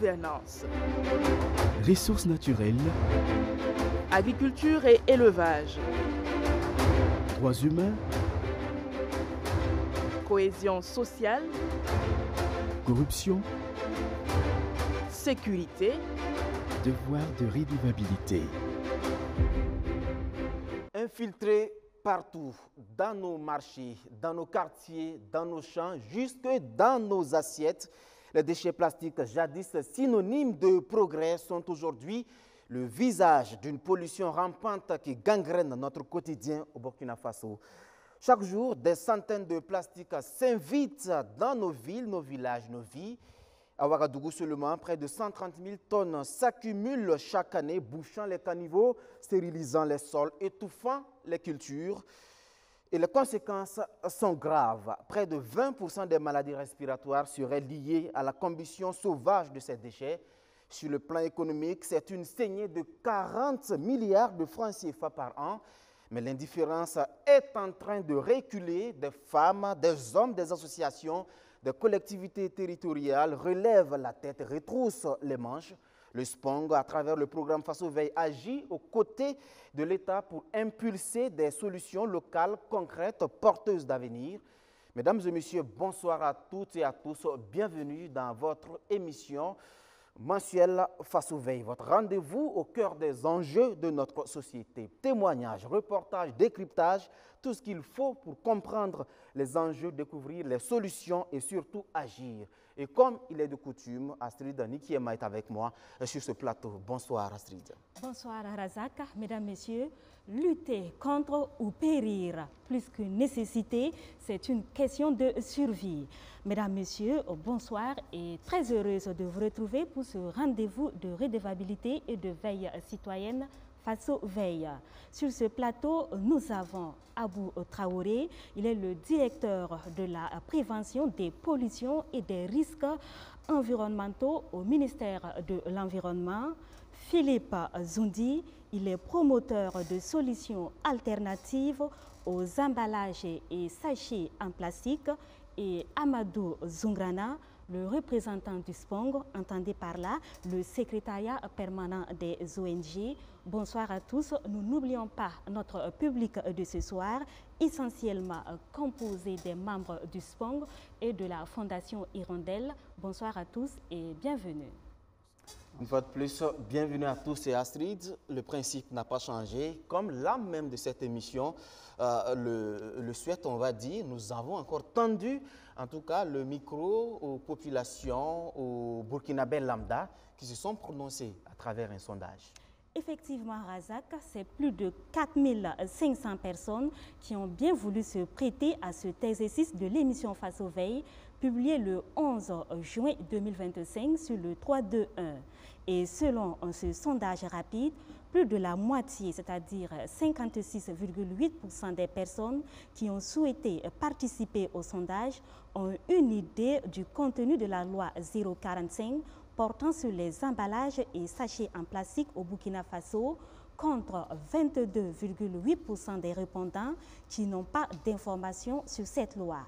gouvernance. Ressources naturelles. Agriculture et élevage. Droits humains. Cohésion sociale. Corruption. Sécurité. Devoir de rénovabilité. Infiltrés partout, dans nos marchés, dans nos quartiers, dans nos champs, jusque dans nos assiettes, les déchets plastiques, jadis synonymes de progrès, sont aujourd'hui le visage d'une pollution rampante qui gangrène notre quotidien au Burkina Faso. Chaque jour, des centaines de plastiques s'invitent dans nos villes, nos villages, nos vies. À Ouagadougou seulement, près de 130 000 tonnes s'accumulent chaque année, bouchant les caniveaux, stérilisant les sols, étouffant les cultures. Et les conséquences sont graves. Près de 20% des maladies respiratoires seraient liées à la combustion sauvage de ces déchets. Sur le plan économique, c'est une saignée de 40 milliards de francs CFA par an. Mais l'indifférence est en train de reculer. Des femmes, des hommes, des associations, des collectivités territoriales relèvent la tête, retroussent les manches. Le SPONG, à travers le programme Faso Veille, agit aux côtés de l'État pour impulser des solutions locales concrètes, porteuses d'avenir. Mesdames et messieurs, bonsoir à toutes et à tous. Bienvenue dans votre émission mensuelle Faso Veille, votre rendez-vous au cœur des enjeux de notre société. Témoignages, reportages, décryptage, tout ce qu'il faut pour comprendre les enjeux, découvrir les solutions et surtout agir. Et comme il est de coutume, Astrid Nikiema est avec moi sur ce plateau. Bonsoir Astrid. Bonsoir Razak. Mesdames, Messieurs, lutter contre ou périr, plus qu'une nécessité, c'est une question de survie. Mesdames, Messieurs, bonsoir et très heureuse de vous retrouver pour ce rendez-vous de redevabilité et de veille citoyenne Faso Veille. Sur ce plateau, nous avons Abou Traoré, il est le directeur de la prévention des pollutions et des risques environnementaux au ministère de l'Environnement. Philippe Zoundi, il est promoteur de solutions alternatives aux emballages et sachets en plastique. Et Amadou Zungrana, le représentant du SPONG, entendez par là le secrétariat permanent des ONG. Bonsoir à tous. Nous n'oublions pas notre public de ce soir, essentiellement composé des membres du SPONG et de la Fondation Hirondelle. Bonsoir à tous et bienvenue. Une fois de plus, bienvenue à tous et Astrid. Le principe n'a pas changé. Comme l'âme même de cette émission le souhaite, on va dire, nous avons encore tendu, en tout cas, le micro aux populations, aux Burkinabés lambda, qui se sont prononcés à travers un sondage. Effectivement, Razak, c'est plus de 4500 personnes qui ont bien voulu se prêter à cet exercice de l'émission Faso Veille, publié le 11 juin 2025 sur le 321. Et selon ce sondage rapide, plus de la moitié, c'est-à-dire 56,8% des personnes qui ont souhaité participer au sondage ont une idée du contenu de la loi 045 portant sur les emballages et sachets en plastique au Burkina Faso, contre 22,8% des répondants qui n'ont pas d'informations sur cette loi.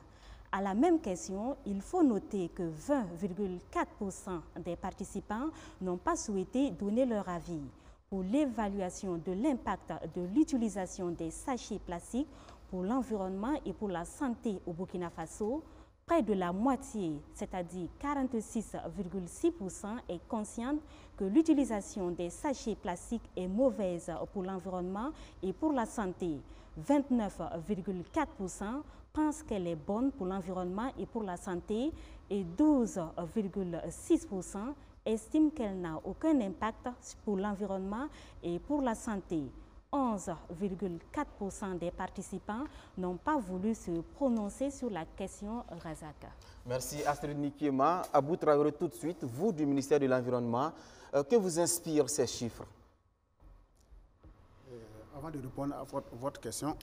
À la même question, il faut noter que 20,4% des participants n'ont pas souhaité donner leur avis. Pour l'évaluation de l'impact de l'utilisation des sachets plastiques pour l'environnement et pour la santé au Burkina Faso, près de la moitié, c'est-à-dire 46,6%, est consciente que l'utilisation des sachets plastiques est mauvaise pour l'environnement et pour la santé. 29,4% pensent qu'elle est bonne pour l'environnement et pour la santé et 12,6% estiment qu'elle n'a aucun impact pour l'environnement et pour la santé. 11,4% des participants n'ont pas voulu se prononcer sur la question Razaka. Merci Astrid Nikiema. Abou Traoré, tout de suite, vous du ministère de l'Environnement, que vous inspirent ces chiffres? Avant de répondre à votre question,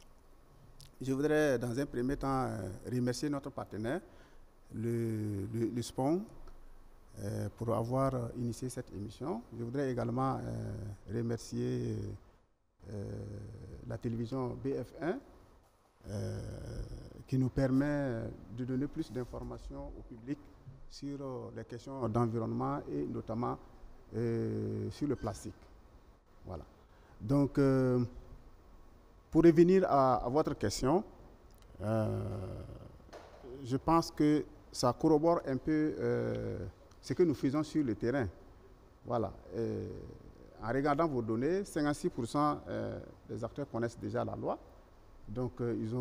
je voudrais dans un premier temps remercier notre partenaire, le SPONG, pour avoir initié cette émission. Je voudrais également remercier la télévision BF1 qui nous permet de donner plus d'informations au public sur les questions d'environnement et notamment sur le plastique. Voilà. Donc, pour revenir à votre question, je pense que ça corrobore un peu ce que nous faisons sur le terrain. Voilà. En regardant vos données, 56% des acteurs connaissent déjà la loi, donc ils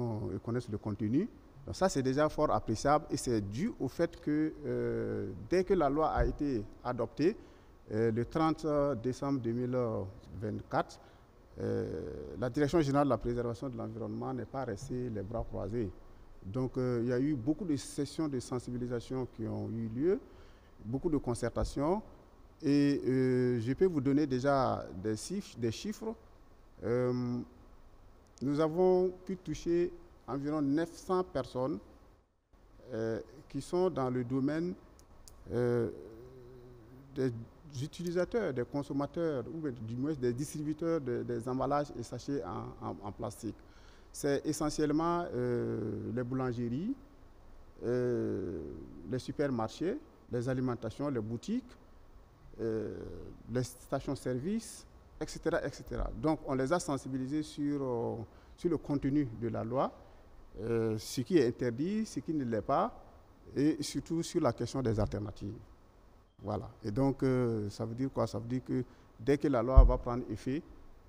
connaissent le contenu. Donc ça, c'est déjà fort appréciable et c'est dû au fait que dès que la loi a été adoptée, le 30 décembre 2024, la Direction générale de la préservation de l'environnement n'est pas restée les bras croisés. Donc il y a eu beaucoup de sessions de sensibilisation qui ont eu lieu, beaucoup de concertations et je peux vous donner déjà des chiffres. Nous avons pu toucher environ 900 personnes qui sont dans le domaine des utilisateurs, des consommateurs, ou du moins des distributeurs des emballages et sachets en plastique. C'est essentiellement les boulangeries, les supermarchés, les alimentations, les boutiques, les stations-service, etc., etc. Donc, on les a sensibilisés sur le contenu de la loi, ce qui est interdit, ce qui ne l'est pas, et surtout sur la question des alternatives. Voilà. Et donc, ça veut dire quoi? Ça veut dire que dès que la loi va prendre effet,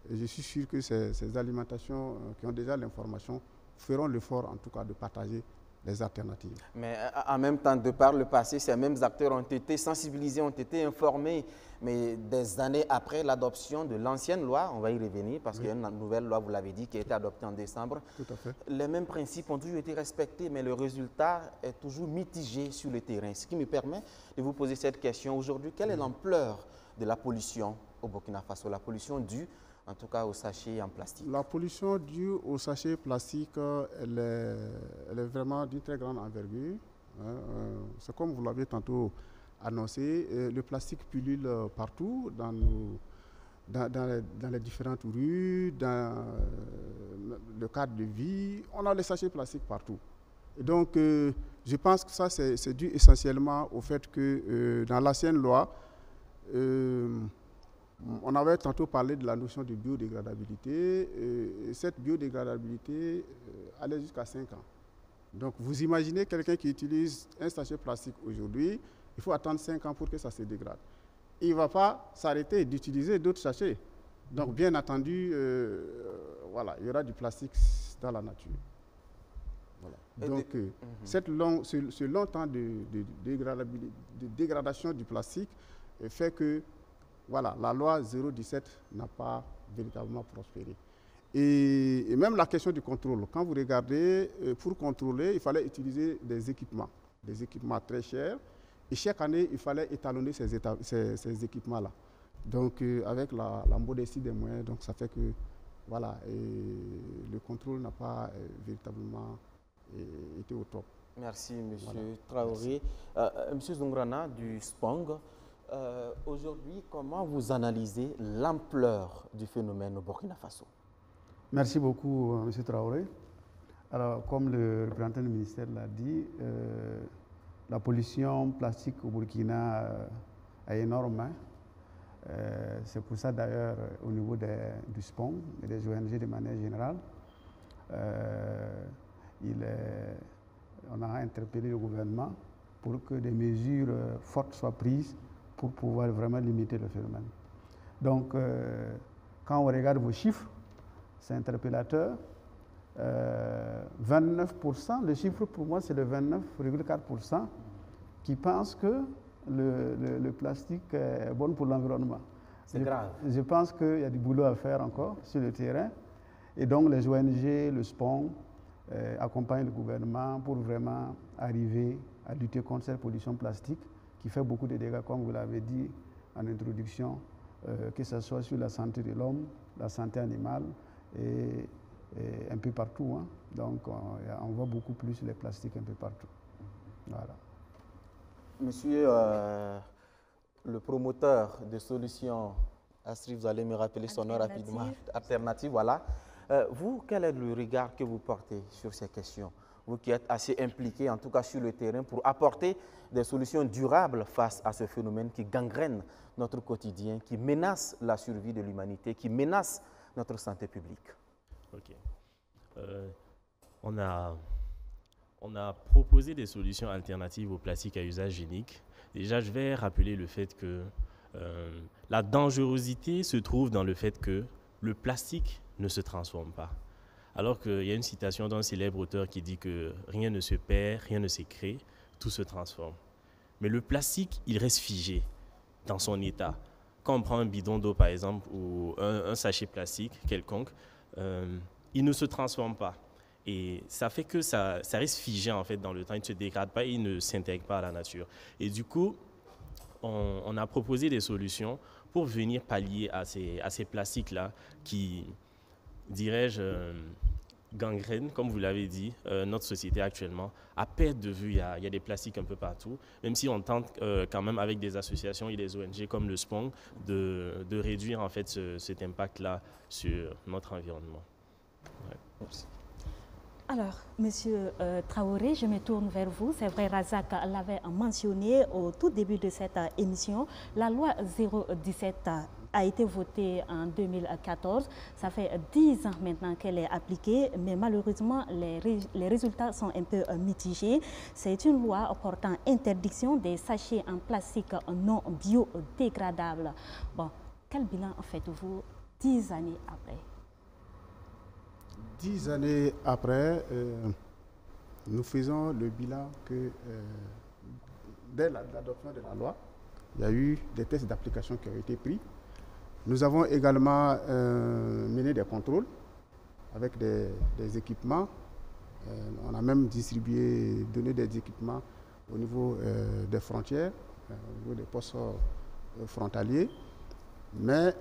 je suis sûr que ces alimentations qui ont déjà l'information feront l'effort, en tout cas, de partager les alternatives. Mais en même temps, de par le passé, ces mêmes acteurs ont été sensibilisés, ont été informés, mais des années après l'adoption de l'ancienne loi, on va y revenir, parce qu'il y a une nouvelle loi, vous l'avez dit, qui a été adoptée en décembre. Tout à fait. Les mêmes principes ont toujours été respectés, mais le résultat est toujours mitigé sur le terrain. Ce qui me permet de vous poser cette question. Aujourd'hui, quelle est l'ampleur de la pollution au Burkina Faso, la pollution due en tout cas aux sachets en plastique? La pollution due aux sachets plastiques, elle est vraiment d'une très grande envergure. C'est comme vous l'avez tantôt annoncé, le plastique pullule partout dans les différentes rues, dans le cadre de vie. On a les sachets plastiques partout. Et donc, je pense que ça, c'est dû essentiellement au fait que dans l'ancienne loi, on avait tantôt parlé de la notion de biodégradabilité. Et cette biodégradabilité allait jusqu'à 5 ans. Donc, vous imaginez quelqu'un qui utilise un sachet plastique aujourd'hui, il faut attendre 5 ans pour que ça se dégrade. Il ne va pas s'arrêter d'utiliser d'autres sachets. Donc, bien entendu, voilà, il y aura du plastique dans la nature. Voilà. Donc, ce long temps de dégradation du plastique fait que voilà, la loi 017 n'a pas véritablement prospéré. Et même la question du contrôle. Quand vous regardez, pour contrôler, il fallait utiliser des équipements très chers. Et chaque année, il fallait étalonner ces équipements-là. Donc, avec la modestie des moyens, donc ça fait que voilà, le contrôle n'a pas véritablement été au top. Merci, M. Traoré. M. Zungrana du SPONG, aujourd'hui, comment vous analysez l'ampleur du phénomène au Burkina Faso? Merci beaucoup, M. Traoré. Alors, comme le représentant du ministère l'a dit, la pollution plastique au Burkina est énorme. C'est pour ça, d'ailleurs, au niveau du SPONG et des ONG de manière générale, on a interpellé le gouvernement pour que des mesures fortes soient prises pour pouvoir vraiment limiter le phénomène. Donc, quand on regarde vos chiffres, c'est interpellateur. 29%, le chiffre pour moi c'est le 29,4% qui pensent que le plastique est bon pour l'environnement. C'est grave. Je pense qu'il y a du boulot à faire encore sur le terrain. Et donc les ONG, le SPONG accompagnent le gouvernement pour vraiment arriver à lutter contre cette pollution plastique qui fait beaucoup de dégâts, comme vous l'avez dit en introduction, que ce soit sur la santé de l'homme, la santé animale et un peu partout. Hein. Donc on voit beaucoup plus les plastiques un peu partout. Voilà. Monsieur le promoteur de solutions, Astrid, vous allez me rappeler son nom rapidement, alternative, voilà. Vous, quel est le regard que vous portez sur ces questions? vous qui êtes assez impliqué, en tout cas sur le terrain, pour apporter des solutions durables face à ce phénomène qui gangrène notre quotidien, qui menace la survie de l'humanité, qui menace notre santé publique. Ok. On a proposé des solutions alternatives au plastique à usage unique. Déjà, je vais rappeler le fait que la dangerosité se trouve dans le fait que le plastique ne se transforme pas. Alors qu'il y a une citation d'un célèbre auteur qui dit que rien ne se perd, rien ne s'écrée, tout se transforme. Mais le plastique, il reste figé dans son état. Quand on prend un bidon d'eau, par exemple, ou un sachet plastique quelconque, il ne se transforme pas. Et ça fait que ça reste figé en fait dans le temps, il ne se dégrade pas, il ne s'intègre pas à la nature. Et du coup, on a proposé des solutions pour venir pallier à ces plastiques-là qui, dirais-je, gangrènent, comme vous l'avez dit, notre société actuellement. À perte de vue, il y a des plastiques un peu partout, même si on tente quand même avec des associations et des ONG comme le SPONG de réduire en fait cet impact-là sur notre environnement. Ouais. Merci. Alors, Monsieur Traoré, je me tourne vers vous. C'est vrai, Razak l'avait mentionné au tout début de cette émission. La loi 017 a été votée en 2014. Ça fait 10 ans maintenant qu'elle est appliquée, mais malheureusement, les résultats sont un peu mitigés. C'est une loi portant interdiction des sachets en plastique non biodégradables. Bon, quel bilan faites-vous 10 années après? 10 années après, nous faisons le bilan que dès l'adoption de la loi, il y a eu des tests d'application qui ont été pris. Nous avons également mené des contrôles avec des équipements. On a même donné des équipements au niveau des frontières, au niveau des postes frontaliers. Mais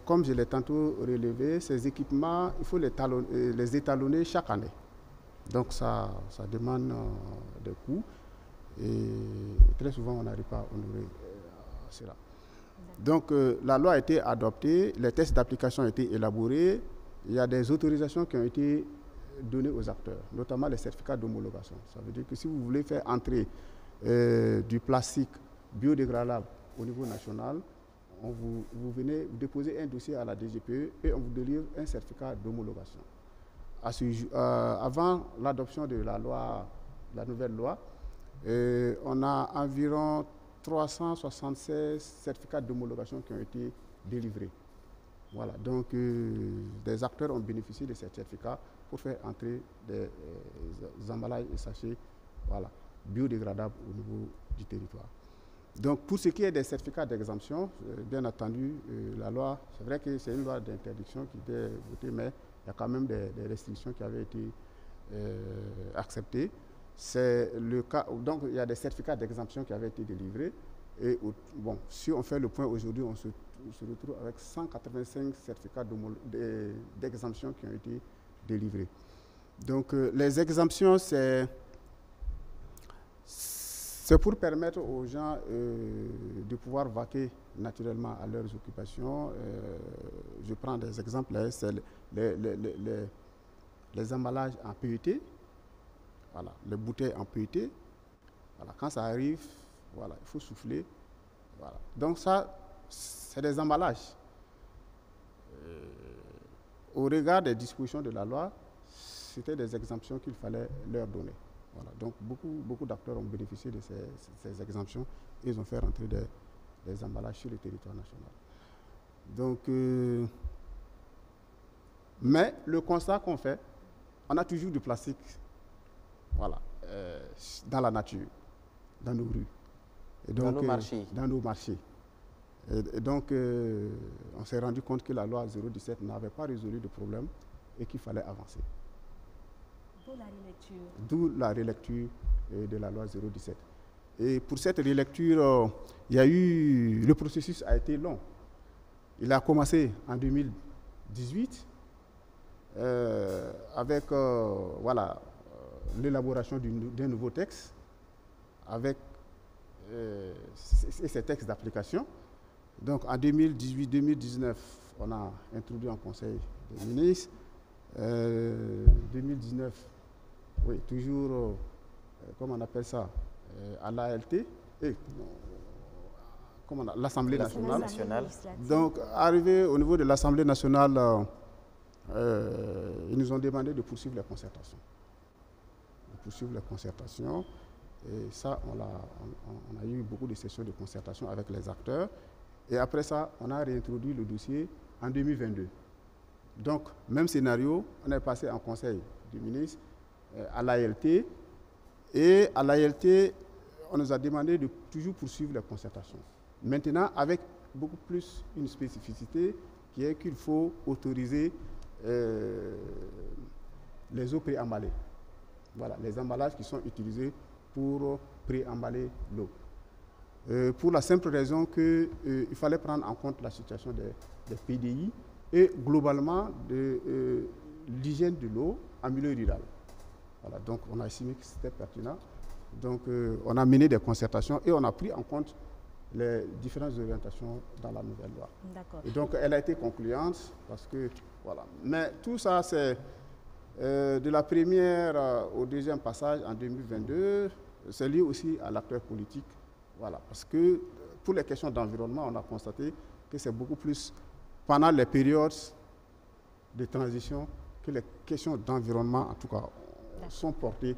comme je l'ai tantôt relevé, ces équipements, il faut les étalonner chaque année. Donc ça demande des coûts et très souvent on n'arrive pas à honorer cela. Donc la loi a été adoptée, les tests d'application ont été élaborés, il y a des autorisations qui ont été données aux acteurs, notamment les certificats d'homologation. Ça veut dire que si vous voulez faire entrer du plastique biodégradable au niveau national, vous venez déposer un dossier à la DGPE et on vous délivre un certificat d'homologation. Avant l'adoption de la nouvelle loi, on a environ 376 certificats d'homologation qui ont été délivrés. Voilà, donc des acteurs ont bénéficié de ces certificats pour faire entrer des emballages et sachets biodégradables au niveau du territoire. Donc, pour ce qui est des certificats d'exemption, bien entendu, la loi, c'est vrai que c'est une loi d'interdiction qui était votée, mais il y a quand même des restrictions qui avaient été acceptées. C'est le cas, donc il y a des certificats d'exemption qui avaient été délivrés. Et bon, si on fait le point aujourd'hui, on se retrouve avec 185 certificats d'exemption qui ont été délivrés. Donc, les exemptions, c'est pour permettre aux gens de pouvoir vaquer naturellement à leurs occupations. Je prends des exemples, hein, c'est les emballages en PET, voilà, les bouteilles en PET. Voilà, quand ça arrive, voilà, il faut souffler. Voilà. Donc ça, c'est des emballages. Au regard des dispositions de la loi, c'était des exemptions qu'il fallait leur donner. Voilà, donc beaucoup d'acteurs ont bénéficié de ces exemptions et ils ont fait rentrer des emballages sur le territoire national. Donc, mais le constat qu'on fait, on a toujours du plastique dans la nature, dans nos rues. Et donc, dans nos marchés. Et donc, on s'est rendu compte que la loi 017 n'avait pas résolu le problème et qu'il fallait avancer. D'où la relecture de la loi 017. Et pour cette relecture, le processus a été long. Il a commencé en 2018 avec l'élaboration d'un nouveau texte avec ces textes d'application. Donc en 2018-2019, on a introduit en Conseil des ministres. 2019, oui, toujours, comment on appelle ça, à l'ALT, l'Assemblée nationale. Donc, arrivé au niveau de l'Assemblée nationale, ils nous ont demandé de poursuivre les concertations. Et ça, on a eu beaucoup de sessions de concertation avec les acteurs. Et après ça, on a réintroduit le dossier en 2022. Donc, même scénario, on est passé en conseil du ministre à l'ALT. Et à l'ALT, on nous a demandé de toujours poursuivre les concertations. Maintenant, avec beaucoup plus une spécificité qui est qu'il faut autoriser les eaux préemballées. Voilà, les emballages qui sont utilisés pour préemballer l'eau. Pour la simple raison qu'il fallait prendre en compte la situation des PDI et globalement de l'hygiène de l'eau en milieu rural. Voilà, donc on a estimé que c'était pertinent. Donc on a mené des concertations et on a pris en compte les différentes orientations dans la nouvelle loi. Et donc elle a été concluante parce que, voilà. Mais tout ça, c'est de la première au deuxième passage en 2022, c'est lié aussi à l'acteur politique. Voilà, parce que pour les questions d'environnement, on a constaté que c'est beaucoup plus pendant les périodes de transition que les questions d'environnement, en tout cas, sont portées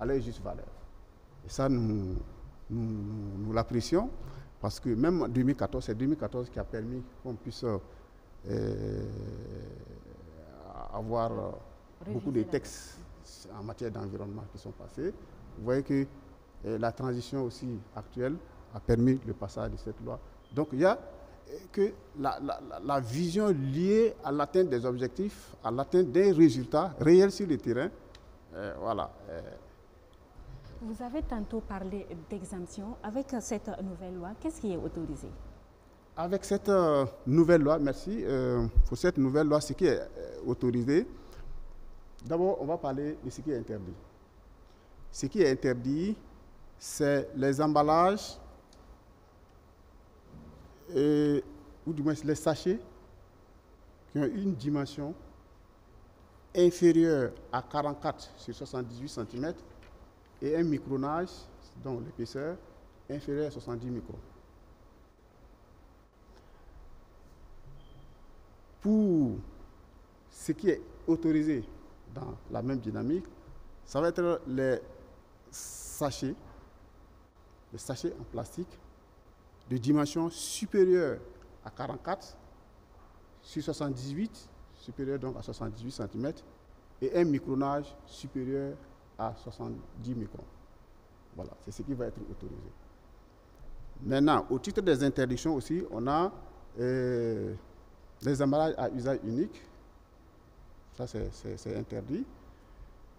à leur juste valeur. Et ça, nous l'apprécions, parce que même en 2014, c'est 2014 qui a permis qu'on puisse avoir beaucoup de textes en matière d'environnement qui sont passés. Vous voyez que la transition aussi actuelle a permis le passage de cette loi. Donc il y a que la vision liée à l'atteinte des objectifs, à l'atteinte des résultats réels sur le terrain, voilà. Vous avez tantôt parlé d'exemption. Avec cette nouvelle loi, qu'est-ce qui est autorisé? Avec cette nouvelle loi, merci, pour cette nouvelle loi, ce qui est autorisé, d'abord on va parler de ce qui est interdit. Ce qui est interdit, c'est les emballages, ou du moins les sachets qui ont une dimension inférieure à 44 sur 78 cm et un micronage, donc l'épaisseur, inférieure à 70 microns. Pour ce qui est autorisé dans la même dynamique, ça va être les sachets en plastique de dimension supérieure à 44 sur 78, supérieur donc à 78 cm, et un micronage supérieur à 70 microns. Voilà, c'est ce qui va être autorisé. Maintenant, au titre des interdictions aussi, on a les emballages à usage unique. Ça, c'est interdit.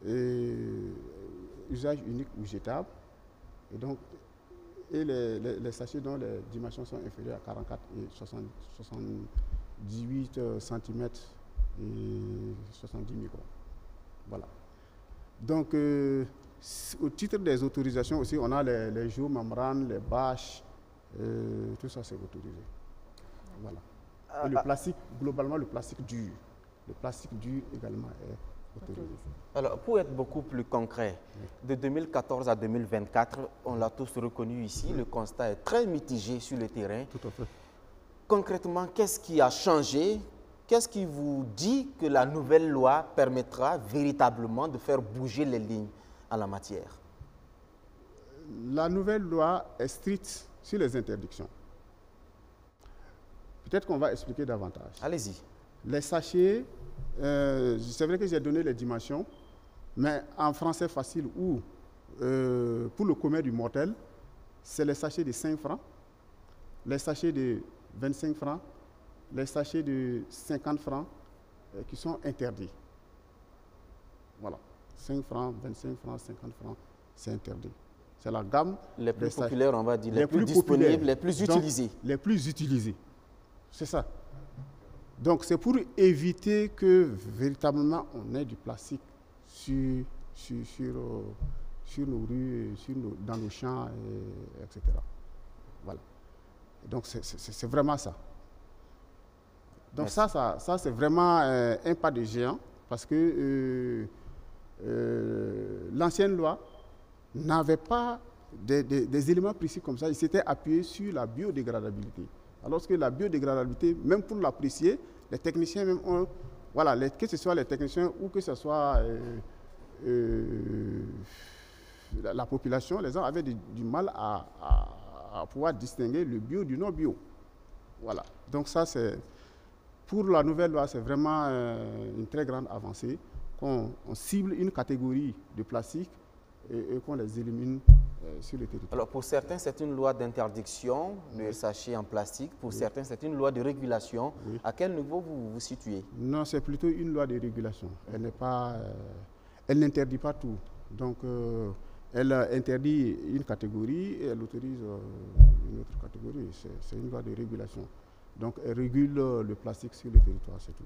Et usage unique ou jetable. Et donc, les sachets dont les dimensions sont inférieures à 44 et 78 cm et 70 microns. Voilà. Donc, au titre des autorisations aussi, on a les géomembranes, les bâches, tout ça c'est autorisé. Voilà. Et le plastique, globalement, le plastique dur. Le plastique dur également est autorisé. Alors, pour être beaucoup plus concret, de 2014 à 2024, on l'a tous reconnu ici, le constat est très mitigé sur le terrain. Tout à fait. Concrètement, qu'est-ce qui a changé? Qu'est-ce qui vous dit que la nouvelle loi permettra véritablement de faire bouger les lignes en la matière? La nouvelle loi est stricte sur les interdictions. Peut-être qu'on va expliquer davantage. Allez-y. Les sachets, c'est vrai que j'ai donné les dimensions, mais en français facile ou pour le commun du mortel, c'est les sachets de 5 francs, les sachets de 25 francs, les sachets de 50 francs qui sont interdits. Voilà. 5 francs, 25 francs, 50 francs, c'est interdit. C'est la gamme. Les plus populaires, on va dire, les plus disponibles, les plus utilisés. Donc, les plus utilisés. C'est ça. Donc, c'est pour éviter que véritablement on ait du plastique sur nos rues, dans nos champs, etc. Voilà. Donc, c'est vraiment ça. Donc, ça c'est vraiment un pas de géant parce que l'ancienne loi n'avait pas des éléments précis comme ça. Il s'était appuyé sur la biodégradabilité. Alors que la biodégradabilité, même pour l'apprécier, les techniciens même ont, voilà, que ce soit les techniciens ou que ce soit la population, les gens avaient du mal à pouvoir distinguer le bio du non-bio. Voilà. Donc ça, c'est pour la nouvelle loi, c'est vraiment une très grande avancée qu'on cible une catégorie de plastique et qu'on les élimine sur le territoire. Alors pour certains, c'est une loi d'interdiction de sachets en plastique. Pour certains, c'est une loi de régulation. Oui. À quel niveau vous vous situez? Non, c'est plutôt une loi de régulation. Elle n'est pas, elle n'interdit pas tout. Donc, elle interdit une catégorie et elle autorise une autre catégorie. C'est une loi de régulation. Donc, elle régule le plastique sur le territoire, c'est tout.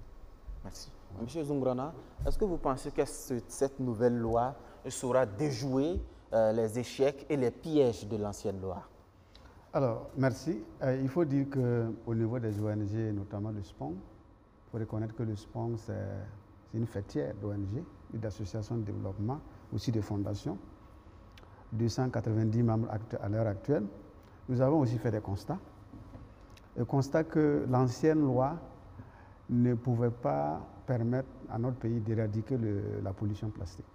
Merci. Ouais. Monsieur Zungrana, est-ce que vous pensez que cette nouvelle loi saura déjouer les échecs et les pièges de l'ancienne loi? Alors, merci. Il faut dire qu'au niveau des ONG, notamment le SPON, il faut reconnaître que le SPON, c'est une fêtière d'ONG, d'associations de développement, aussi de fondations. 290 membres à l'heure actuelle. Nous avons aussi fait des constats. Le constat que l'ancienne loi ne pouvait pas permettre à notre pays d'éradiquer la pollution plastique.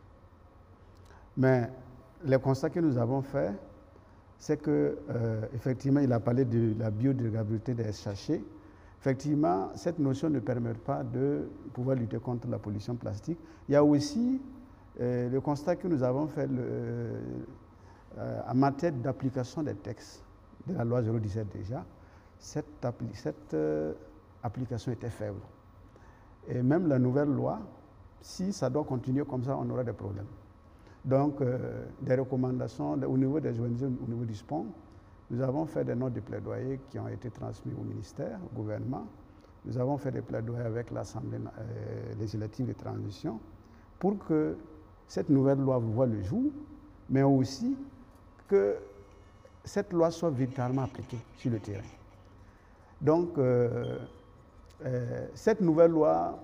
Mais les constats que nous avons faits, c'est que, effectivement, il a parlé de la biodégradabilité des sachets. Effectivement, cette notion ne permet pas de pouvoir lutter contre la pollution plastique. Il y a aussi le constat que nous avons fait en matière d'application des textes de la loi 017 déjà. Cette application était faible. Et même la nouvelle loi, si ça doit continuer comme ça, on aura des problèmes. Donc, des recommandations au niveau des ONG, au niveau du SPON, nous avons fait des notes de plaidoyer qui ont été transmis au ministère, au gouvernement. Nous avons fait des plaidoyers avec l'Assemblée législative de transition pour que cette nouvelle loi voie le jour, mais aussi que cette loi soit véritablement appliquée sur le terrain. Donc, cette nouvelle loi,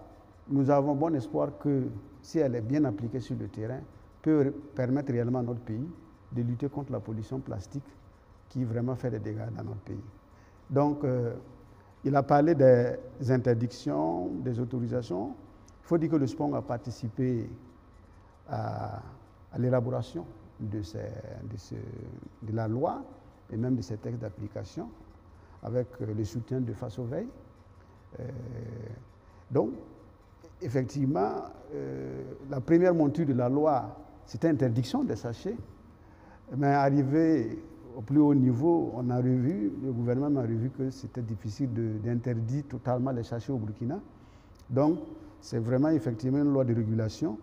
nous avons bon espoir que, si elle est bien appliquée sur le terrain, peut permettre réellement à notre pays de lutter contre la pollution plastique qui vraiment fait des dégâts dans notre pays. Donc, il a parlé des interdictions, des autorisations. Il faut dire que le SPON a participé à l'élaboration de la loi et même de ces textes d'application avec le soutien de Face aux Veilles. Donc, effectivement, la première monture de la loi, c'était interdiction des sachets, mais arrivé au plus haut niveau, on a revu, le gouvernement a revu que c'était difficile d'interdire totalement les sachets au Burkina. Donc, c'est vraiment effectivement une loi de régulation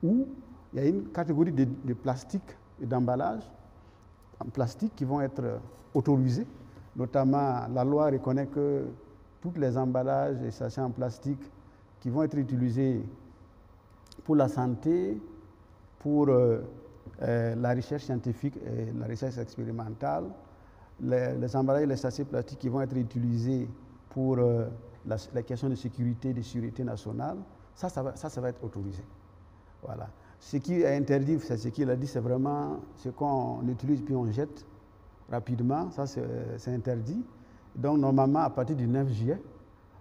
où il y a une catégorie de plastique et d'emballage en plastique qui vont être autorisés. Notamment, la loi reconnaît que tous les emballages et sachets en plastique qui vont être utilisés pour la santé, pour la recherche scientifique et la recherche expérimentale, les emballages et les sachets plastiques qui vont être utilisés pour la question de sécurité, de sûreté nationale, ça va être autorisé. Voilà. Ce qui est interdit, c'est ce qu'il a dit, c'est vraiment ce qu'on utilise puis on jette rapidement, ça c'est interdit. Donc normalement, à partir du 9 juillet,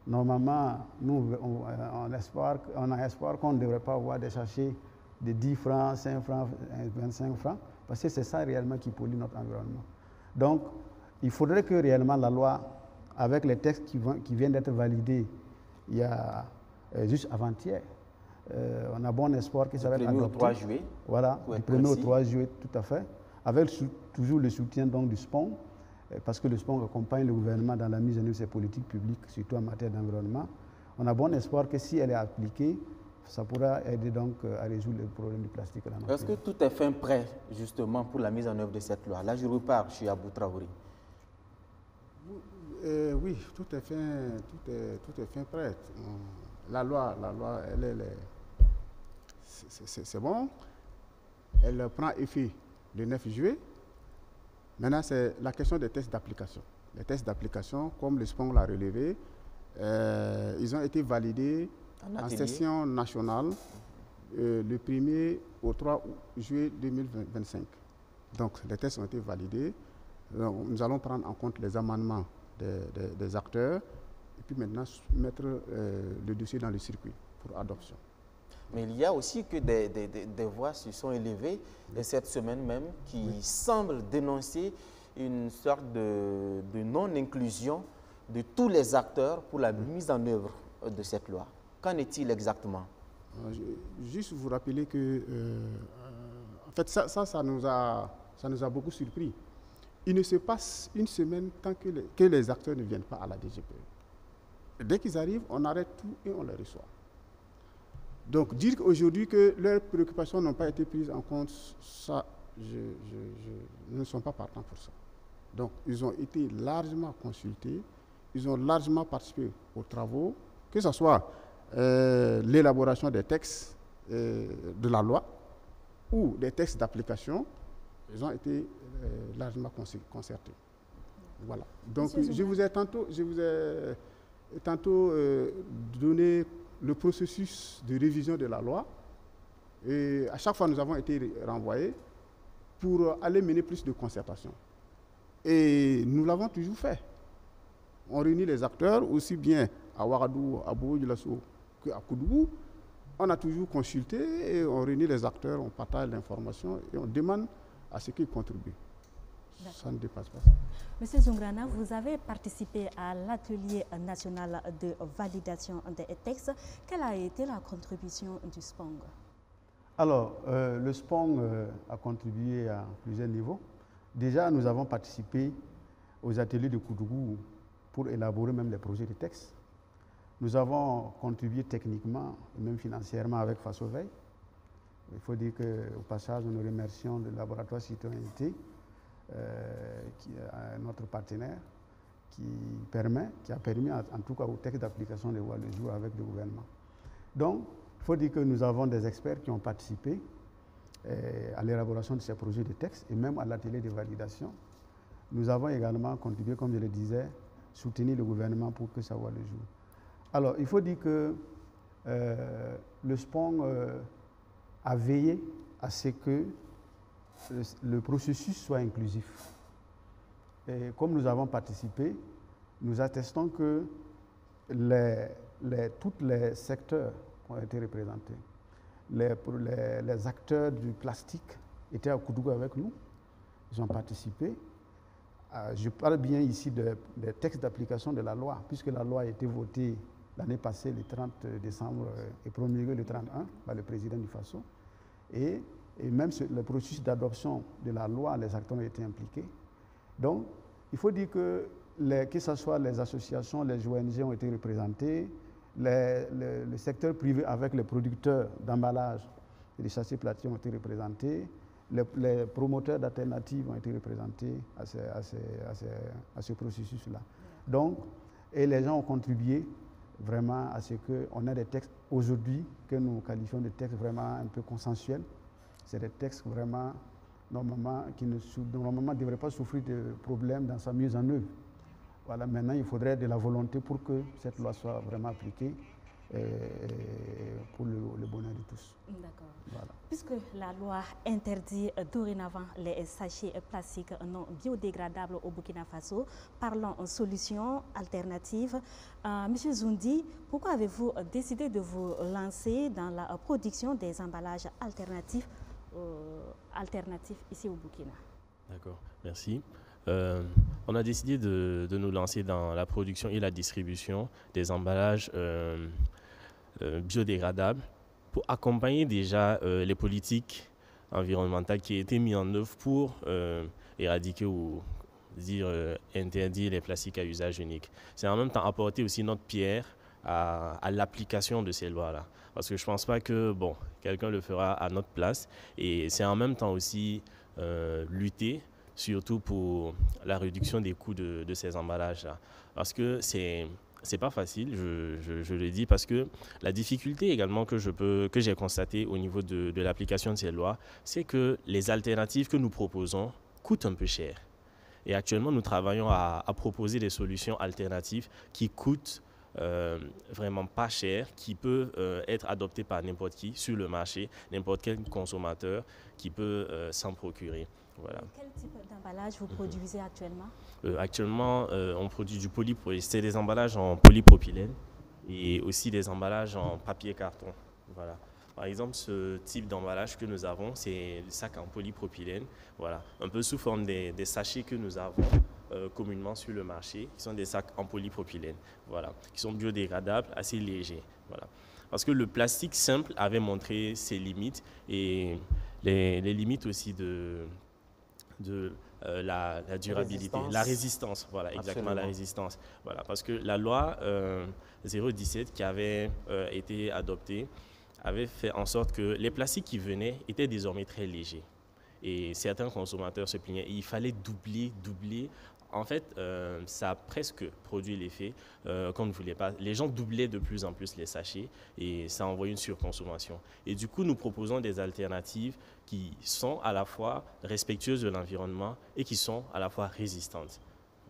normalement, nous, on a espoir qu'on ne devrait pas avoir des sachets de 10 francs, 5 francs, 25 francs, parce que c'est ça réellement qui pollue notre environnement. Donc, il faudrait que réellement la loi, avec les textes qui viennent d'être validés il y a juste avant-hier, on a bon espoir que ça va être adopté. Du 1er au 3 juillet. Voilà, du 1er au 3 juillet, tout à fait, avec toujours le soutien donc, du SPON, parce que le SPON accompagne le gouvernement dans la mise en œuvre de ses politiques publiques, surtout en matière d'environnement. On a bon espoir que si elle est appliquée, ça pourra aider donc à résoudre le problème du plastique. Est-ce que tout est fin prêt justement pour la mise en œuvre de cette loi? Là, je repars chez Abou Traoré. Oui, tout est fin prêt. La loi, c'est bon. Elle prend effet le 9 juillet. Maintenant, c'est la question des tests d'application. Les tests d'application, comme le SPON l'a relevé, ils ont été validés en session nationale le 1er au 3 juillet 2025. Donc, les tests ont été validés. Donc, nous allons prendre en compte les amendements des acteurs et puis maintenant mettre le dossier dans le circuit pour adoption. Mais il y a aussi que des voix se sont élevées cette semaine même qui semblent dénoncer une sorte de non-inclusion de tous les acteurs pour la mise en œuvre de cette loi. Qu'en est-il exactement? Juste vous rappeler que, en fait, ça nous a beaucoup surpris. Il ne se passe une semaine tant que les acteurs ne viennent pas à la DGPE. Dès qu'ils arrivent, on arrête tout et on les reçoit. Donc, dire qu'aujourd'hui que leurs préoccupations n'ont pas été prises en compte, ça, nous ne sommes pas partants pour ça. Donc, ils ont été largement consultés, ils ont largement participé aux travaux, que ce soit l'élaboration des textes de la loi ou des textes d'application, ils ont été largement concertés. Voilà. Donc, je vous ai tantôt donné le processus de révision de la loi. Et à chaque fois, nous avons été renvoyés pour aller mener plus de concertation. Et nous l'avons toujours fait. On réunit les acteurs, aussi bien à Ouagadougou, à Bobo-Dioulasso qu'à Koudougou. On a toujours consulté et on réunit les acteurs, on partage l'information et on demande à ce qu'ils contribuent. Ça ne dépasse pas ça. Monsieur Zoungrana, vous avez participé à l'atelier national de validation des textes. Quelle a été la contribution du SPONG? Alors, le SPONG a contribué à plusieurs niveaux. Déjà, nous avons participé aux ateliers de Koudougou pour élaborer même les projets de textes. Nous avons contribué techniquement et même financièrement avec Fasoveil. Il faut dire qu'au passage, nous remercions le laboratoire citoyenneté, qui est notre partenaire, qui a permis en tout cas au texte d'application de voir le jour avec le gouvernement. Donc, il faut dire que nous avons des experts qui ont participé à l'élaboration de ces projets de texte et même à l'atelier de validation. Nous avons également contribué, comme je le disais, soutenir le gouvernement pour que ça voie le jour. Alors, il faut dire que le SPONG a veillé à ce que le processus soit inclusif. Et comme nous avons participé, nous attestons que tous les secteurs ont été représentés. Les acteurs du plastique étaient à Koudougou avec nous, ils ont participé. Je parle bien ici des textes d'application de la loi, puisque la loi a été votée l'année passée, le 30 décembre, et promulguée le 31 par le président du Faso. Et même le processus d'adoption de la loi, les acteurs ont été impliqués. Donc, il faut dire que ce soit les associations, les ONG ont été représentés, le secteur privé avec les producteurs d'emballage et les châssis plastiques ont été représentés, les promoteurs d'alternatives ont été représentés à ce processus-là. Donc, et les gens ont contribué vraiment à ce qu'on ait des textes aujourd'hui que nous qualifions de textes vraiment un peu consensuels. C'est des textes vraiment, normalement, qui ne devraient pas souffrir de problèmes dans sa mise en œuvre. Voilà, maintenant, il faudrait de la volonté pour que cette loi soit vraiment appliquée pour le bonheur de tous. D'accord. Voilà. Puisque la loi interdit dorénavant les sachets plastiques non biodégradables au Burkina Faso, parlons en solutions alternatives. Monsieur Zoundi, pourquoi avez-vous décidé de vous lancer dans la production des emballages alternatifs ici au Burkina? D'accord, merci. On a décidé de nous lancer dans la production et la distribution des emballages biodégradables pour accompagner déjà les politiques environnementales qui ont été mises en œuvre pour éradiquer ou interdire les plastiques à usage unique. C'est en même temps apporter aussi notre pierre à l'application de ces lois-là. Parce que je ne pense pas que quelqu'un le fera à notre place. Et c'est en même temps aussi lutter surtout pour la réduction des coûts de ces emballages-là. Parce que c'est pas facile, je le dis, parce que la difficulté également que j'ai constatée au niveau de l'application de ces lois, c'est que les alternatives que nous proposons coûtent un peu cher. Et actuellement, nous travaillons à proposer des solutions alternatives qui coûtent vraiment pas cher, qui peut être adopté par n'importe qui sur le marché, n'importe quel consommateur qui peut s'en procurer. Voilà. Quel type d'emballage vous produisez actuellement? Actuellement, on produit du polypropylène. C'est des emballages en polypropylène et aussi des emballages en papier carton. Voilà. Par exemple, ce type d'emballage que nous avons, c'est le sac en polypropylène, voilà, un peu sous forme des sachets que nous avons communément sur le marché, qui sont des sacs en polypropylène, voilà, qui sont biodégradables, assez légers. Voilà. Parce que le plastique simple avait montré ses limites et les limites aussi de la durabilité, la résistance, voilà, exactement. Absolument. La résistance. Voilà, parce que la loi 017 qui avait été adoptée avait fait en sorte que les plastiques qui venaient étaient désormais très légers. Et certains consommateurs se plaignaient. Il fallait doubler. En fait, ça a presque produit l'effet qu'on ne voulait pas. Les gens doublaient de plus en plus les sachets et ça a envoyé une surconsommation. Et du coup, nous proposons des alternatives qui sont à la fois respectueuses de l'environnement et qui sont à la fois résistantes.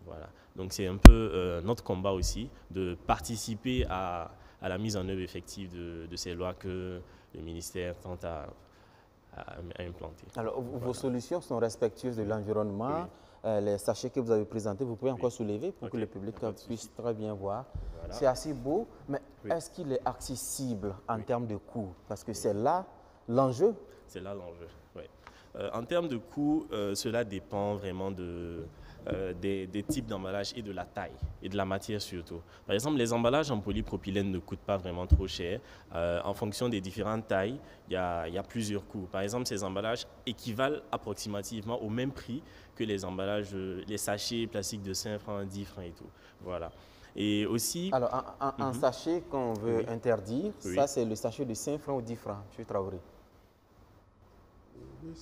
Voilà. Donc c'est un peu notre combat aussi de participer à la mise en œuvre effective de ces lois que le ministère tente à implanter. Alors, vos solutions sont respectueuses de l'environnement. Oui. Les sachets que vous avez présentés, vous pouvez encore soulever pour que le public puisse très bien voir. Voilà. C'est assez beau, mais est-ce qu'il est accessible en termes de coût? Parce que c'est là l'enjeu. C'est là l'enjeu, oui. En termes de coût, cela dépend vraiment des types d'emballage et de la taille et de la matière surtout. Par exemple, les emballages en polypropylène ne coûtent pas vraiment trop cher. En fonction des différentes tailles, il y a plusieurs coûts. Par exemple, ces emballages équivalent approximativement au même prix que les emballages, les sachets plastiques de 5 francs, 10 francs et tout. Voilà. Et aussi... Alors, un sachet qu'on veut interdire, ça c'est le sachet de 5 francs ou 10 francs, M. Traoré.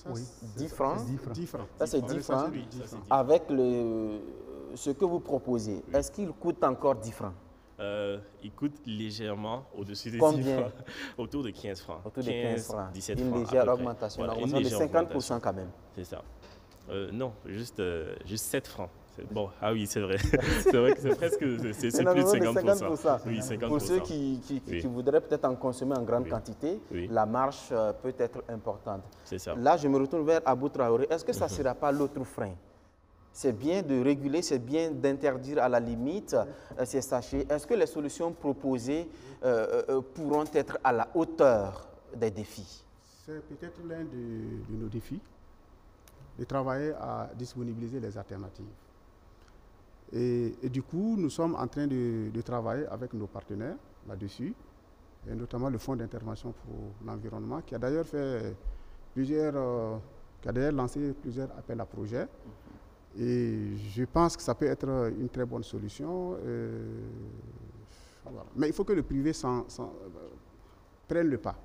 Oui, 10 francs. 10 francs. Ça, c'est 10 francs. Avec ce que vous proposez, est-ce qu'il coûte encore 10 francs? Il coûte légèrement au-dessus de 10 francs. Autour de 15 francs. Autour de 15 francs. 17 une francs. Légère augmentation. Voilà, une légère augmentation de 50% quand même. C'est ça. Non, juste 7 francs. Bon, ah oui, c'est vrai. C'est vrai que c'est presque plus de 50%. Oui, 50%. Pour ceux qui voudraient peut-être en consommer en grande quantité, la marge peut être importante. C'est ça. Là, je me retourne vers Abou Traoré. Est-ce que ça ne sera pas l'autre frein? C'est bien de réguler, c'est bien d'interdire à la limite ces sachets. Est-ce que les solutions proposées pourront être à la hauteur des défis? C'est peut-être l'un de nos défis, de travailler à disponibiliser les alternatives. Et du coup, nous sommes en train de travailler avec nos partenaires là-dessus, et notamment le Fonds d'intervention pour l'environnement, qui a d'ailleurs lancé plusieurs appels à projets. Et je pense que ça peut être une très bonne solution. Voilà. Mais il faut que le privé prenne le pas.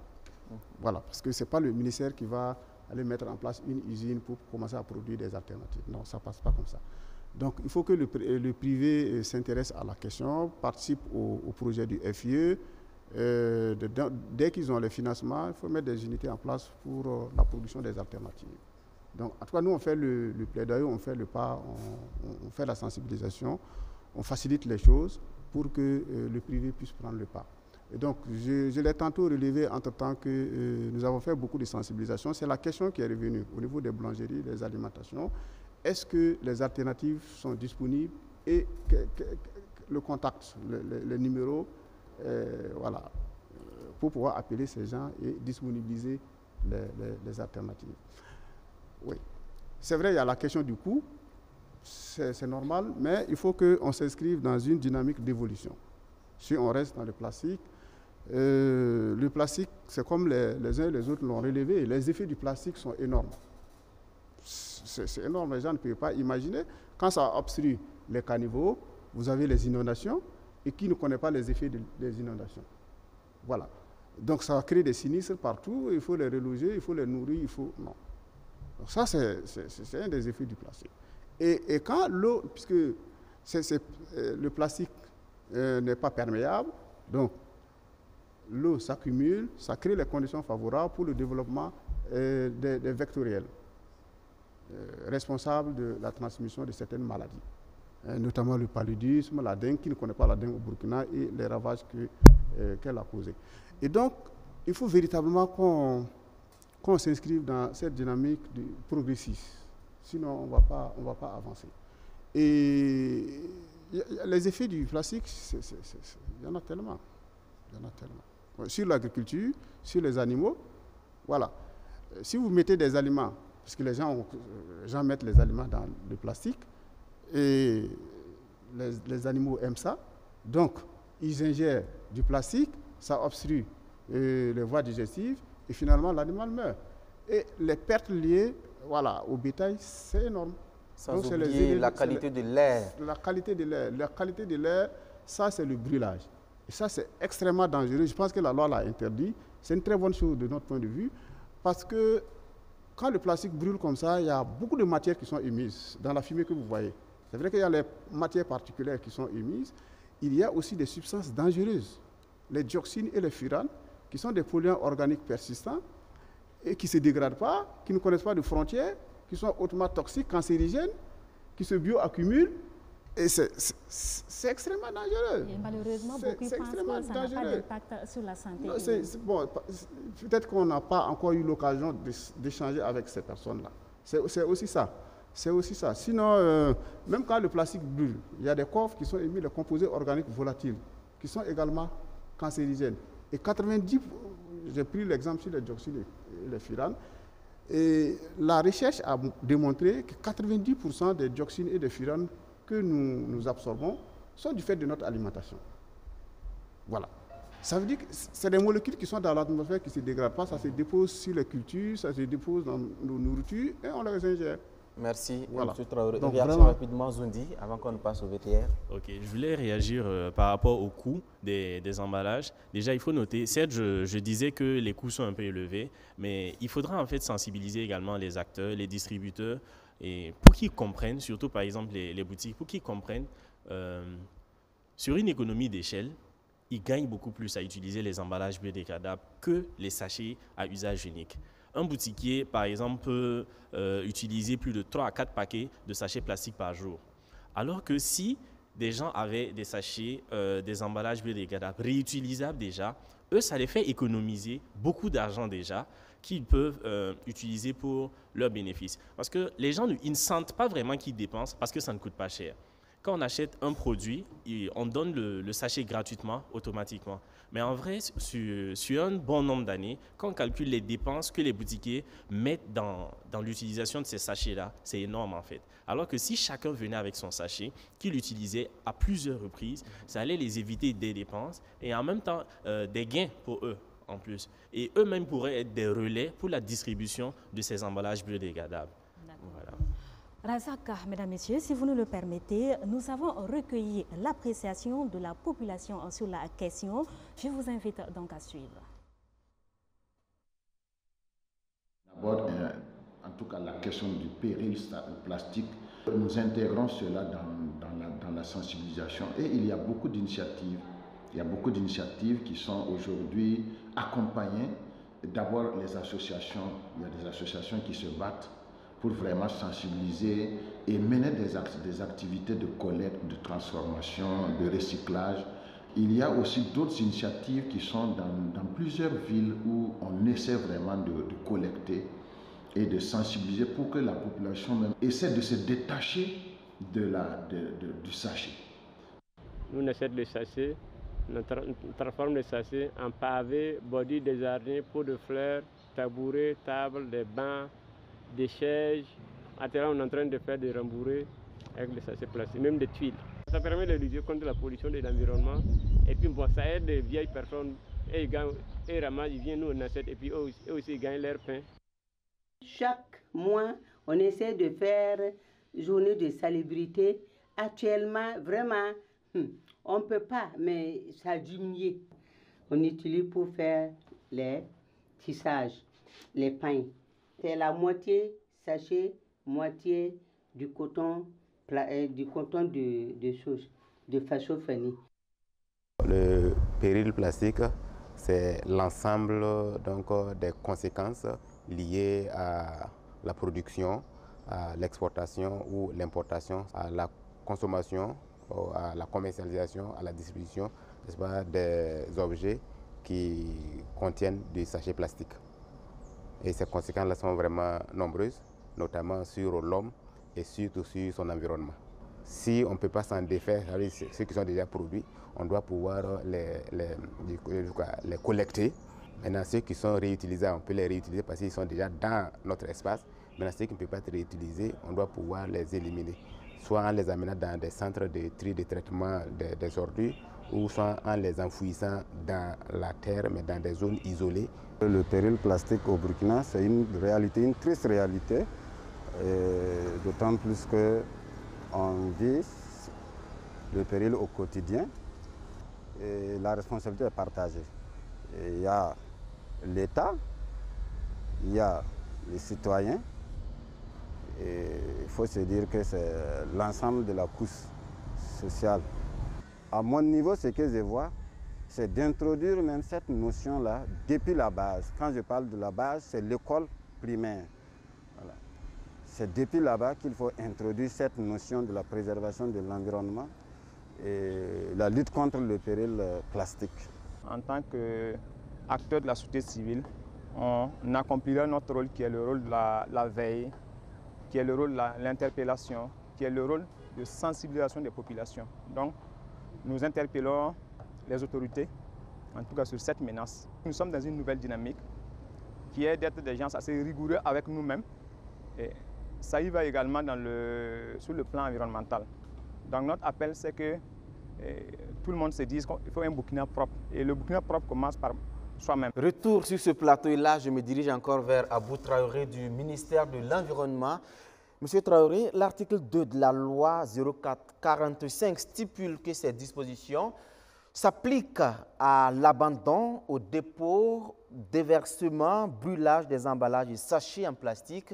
Voilà, parce que ce n'est pas le ministère qui va aller mettre en place une usine pour commencer à produire des alternatives. Non, ça ne passe pas comme ça. Donc, il faut que le privé s'intéresse à la question, participe au projet du FIE. Dès qu'ils ont les financements, il faut mettre des unités en place pour la production des alternatives. Donc, en tout cas, nous, on fait le plaidoyer, on fait le pas, on fait la sensibilisation, on facilite les choses pour que le privé puisse prendre le pas. Et donc, je l'ai tantôt relevé entre-temps que nous avons fait beaucoup de sensibilisation. C'est la question qui est revenue au niveau des boulangeries, des alimentations. Est-ce que les alternatives sont disponibles et le contact, le numéro, voilà, pour pouvoir appeler ces gens et disponibiliser les alternatives. Oui, c'est vrai, il y a la question du coût, c'est normal, mais il faut qu'on s'inscrive dans une dynamique d'évolution. Si on reste dans le plastique, c'est comme les uns et les autres l'ont relevé, les effets du plastique sont énormes. C'est énorme, les gens ne peuvent pas imaginer. Quand ça obstrue les caniveaux, vous avez les inondations, et qui ne connaît pas les effets des inondations? Voilà. Donc ça crée des sinistres partout, il faut les reloger, il faut les nourrir, non. Donc ça, c'est un des effets du plastique. Et quand l'eau, puisque le plastique n'est pas perméable, donc l'eau s'accumule, ça crée les conditions favorables pour le développement des vectoriels responsables de la transmission de certaines maladies. notamment le paludisme, la dengue, qui ne connaît pas la dengue au Burkina, et les ravages qu'elle a causés. Et donc, il faut véritablement qu'on s'inscrive dans cette dynamique progressiste. Sinon, on ne va pas avancer. Et les effets du plastique, il y en a tellement. Sur l'agriculture, sur les animaux, voilà. Si vous mettez des aliments, parce que les gens mettent les aliments dans le plastique, et les animaux aiment ça, donc ils ingèrent du plastique, ça obstrue les voies digestives, et finalement l'animal meurt. Et les pertes liées, voilà, au bétail, c'est énorme. Sans oublier la qualité de l'air. La qualité de l'air, ça c'est le brûlage. Et ça c'est extrêmement dangereux. Je pense que la loi l'a interdit. C'est une très bonne chose de notre point de vue. Parce que quand le plastique brûle comme ça, il y a beaucoup de matières qui sont émises dans la fumée que vous voyez. C'est vrai qu'il y a les matières particulières qui sont émises. Il y a aussi des substances dangereuses. Les dioxines et les furanes, qui sont des polluants organiques persistants et qui ne se dégradent pas, qui ne connaissent pas de frontières, qui sont hautement toxiques, cancérigènes, qui se bioaccumulent. Et c'est extrêmement dangereux. Et malheureusement, beaucoup pensent que ça n'a pas d'impact sur la santé. Bon, peut-être qu'on n'a pas encore eu l'occasion d'échanger avec ces personnes-là. C'est aussi ça. Sinon, même quand le plastique brûle, il y a des coffres qui sont émis, les composés organiques volatiles, qui sont également cancérigènes. Et 90%, j'ai pris l'exemple sur les dioxines et les furanes, et la recherche a démontré que 90% des dioxines et des furanes que nous absorbons sont du fait de notre alimentation. Voilà. Ça veut dire que c'est des molécules qui sont dans l'atmosphère qui ne se dégradent pas, ça se dépose sur les cultures, ça se dépose dans nos nourritures et on les ingère. Merci, voilà. M. Traoré. Donc, réaction vraiment rapidement, Zoundi, avant qu'on ne passe au VTR. Ok, je voulais réagir par rapport au coût des emballages. Déjà, il faut noter, certes, je disais que les coûts sont un peu élevés, mais il faudra en fait sensibiliser également les acteurs, les distributeurs, et pour qu'ils comprennent, surtout par exemple les boutiques, pour qu'ils comprennent, sur une économie d'échelle, ils gagnent beaucoup plus à utiliser les emballages biodégradables que les sachets à usage unique. Un boutiquier, par exemple, peut utiliser plus de 3 à 4 paquets de sachets plastiques par jour. Alors que si des gens avaient des sachets, des emballages biodégradables réutilisables déjà, eux, ça les fait économiser beaucoup d'argent déjà qu'ils peuvent utiliser pour leurs bénéfices. Parce que les gens, ils ne sentent pas vraiment qu'ils dépensent parce que ça ne coûte pas cher. Quand on achète un produit, on donne le sachet gratuitement, automatiquement. Mais en vrai, sur un bon nombre d'années, quand on calcule les dépenses que les boutiquiers mettent dans l'utilisation de ces sachets-là, c'est énorme en fait. Alors que si chacun venait avec son sachet, qu'il utilisait à plusieurs reprises, ça allait les éviter des dépenses et en même temps des gains pour eux en plus. Et eux-mêmes pourraient être des relais pour la distribution de ces emballages biodégradables. Voilà. Razak, mesdames, messieurs, si vous nous le permettez, nous avons recueilli l'appréciation de la population sur la question. Je vous invite donc à suivre. D'abord, en tout cas, la question du péril plastique, nous intégrons cela dans la sensibilisation et il y a beaucoup d'initiatives. Il y a beaucoup d'initiatives qui sont aujourd'hui accompagnées. D'abord, les associations, il y a des associations qui se battent pour vraiment sensibiliser et mener des activités de collecte, de transformation, de recyclage. Il y a aussi d'autres initiatives qui sont dans plusieurs villes où on essaie vraiment de collecter et de sensibiliser pour que la population même essaie de se détacher du sachet. Nous, on essaie de sachet, on transforme les sachets en pavés, bordure des jardins, pots de fleurs, tabourets, tables, des bancs, des chaises. Actuellement, on est en train de faire des rembourrés avec les sachets plastiques, même des tuiles. Ça permet de lutter contre la pollution de l'environnement. Et puis, bon, ça aide les vieilles personnes. Et ils ramassent, ils viennent nous en assiette et puis eux aussi ils gagnent leur pain. Chaque mois, on essaie de faire journée de salubrité. Actuellement, vraiment, on ne peut pas, mais ça a diminué. On utilise pour faire les tissages, les pains. C'est la moitié sachet, moitié du coton de sauce, de Fasofani. Le péril plastique, c'est l'ensemble des conséquences liées à la production, à l'exportation ou l'importation, à la consommation, à la commercialisation, à la distribution, n'est-ce pas, des objets qui contiennent des sachets plastiques. Et ces conséquences-là sont vraiment nombreuses, notamment sur l'homme et surtout sur son environnement. Si on ne peut pas s'en défaire, ceux qui sont déjà produits, on doit pouvoir les collecter. Maintenant, ceux qui sont réutilisables, on peut les réutiliser parce qu'ils sont déjà dans notre espace. Maintenant, ceux qui ne peuvent pas être réutilisés, on doit pouvoir les éliminer, soit en les amenant dans des centres de tri de traitement des ordures, ou soit en les enfouissant dans la terre, mais dans des zones isolées. Le péril plastique au Burkina, c'est une réalité, une triste réalité, d'autant plus qu'on vit le péril au quotidien et la responsabilité est partagée. Il y a l'État, il y a les citoyens, et il faut se dire que c'est l'ensemble de la couche sociale. À mon niveau, ce que je vois, c'est d'introduire même cette notion-là depuis la base. Quand je parle de la base, c'est l'école primaire. Voilà. C'est depuis là-bas qu'il faut introduire cette notion de la préservation de l'environnement et la lutte contre le péril plastique. En tant qu'acteur de la société civile, on accomplira notre rôle qui est le rôle de la veille, qui est le rôle de l'interpellation, qui est le rôle de sensibilisation des populations. Donc, nous interpellons les autorités, en tout cas sur cette menace. Nous sommes dans une nouvelle dynamique qui est d'être des gens assez rigoureux avec nous-mêmes. Et ça y va également sur le plan environnemental. Donc notre appel, c'est que tout le monde se dise qu'il faut un Burkina propre. Et le Burkina propre commence par soi-même. Retour sur ce plateau et là, je me dirige encore vers Abou Traoré du ministère de l'Environnement. Monsieur Traoré, l'article 2 de la loi 04-45 stipule que ces dispositions s'appliquent à l'abandon, au dépôt, déversement, brûlage des emballages et sachets en plastique,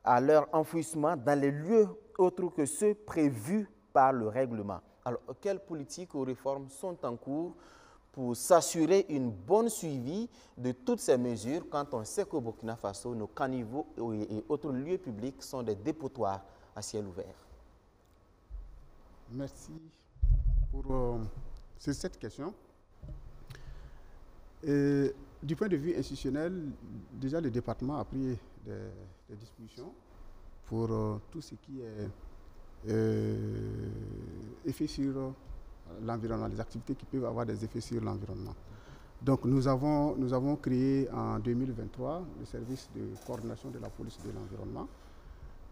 à leur enfouissement dans les lieux autres que ceux prévus par le règlement. Alors, quelles politiques ou réformes sont en cours pour s'assurer une bonne suivi de toutes ces mesures quand on sait qu'au Burkina Faso, nos caniveaux et autres lieux publics sont des dépotoirs à ciel ouvert? Merci pour cette question. Du point de vue institutionnel, déjà le département a pris des dispositions pour tout ce qui est effet sur l'environnement, les activités qui peuvent avoir des effets sur l'environnement. Donc nous avons créé en 2023 le service de coordination de la police de l'environnement.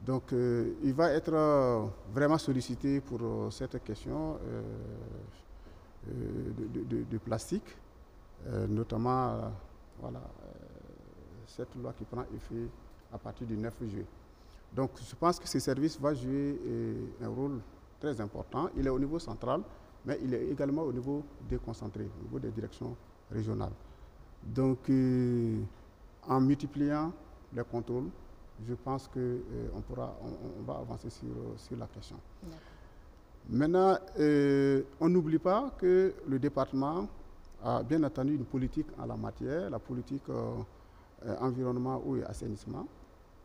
Donc il va être vraiment sollicité pour cette question de plastique, notamment voilà, cette loi qui prend effet à partir du 9 juillet. Donc je pense que ce service va jouer un rôle très important. Il est au niveau central, mais il est également au niveau déconcentré, au niveau des directions régionales. Donc, en multipliant les contrôles, je pense qu'on va avancer sur la question. Maintenant, on n'oublie pas que le département a bien entendu une politique en la matière, la politique environnement, eau et assainissement,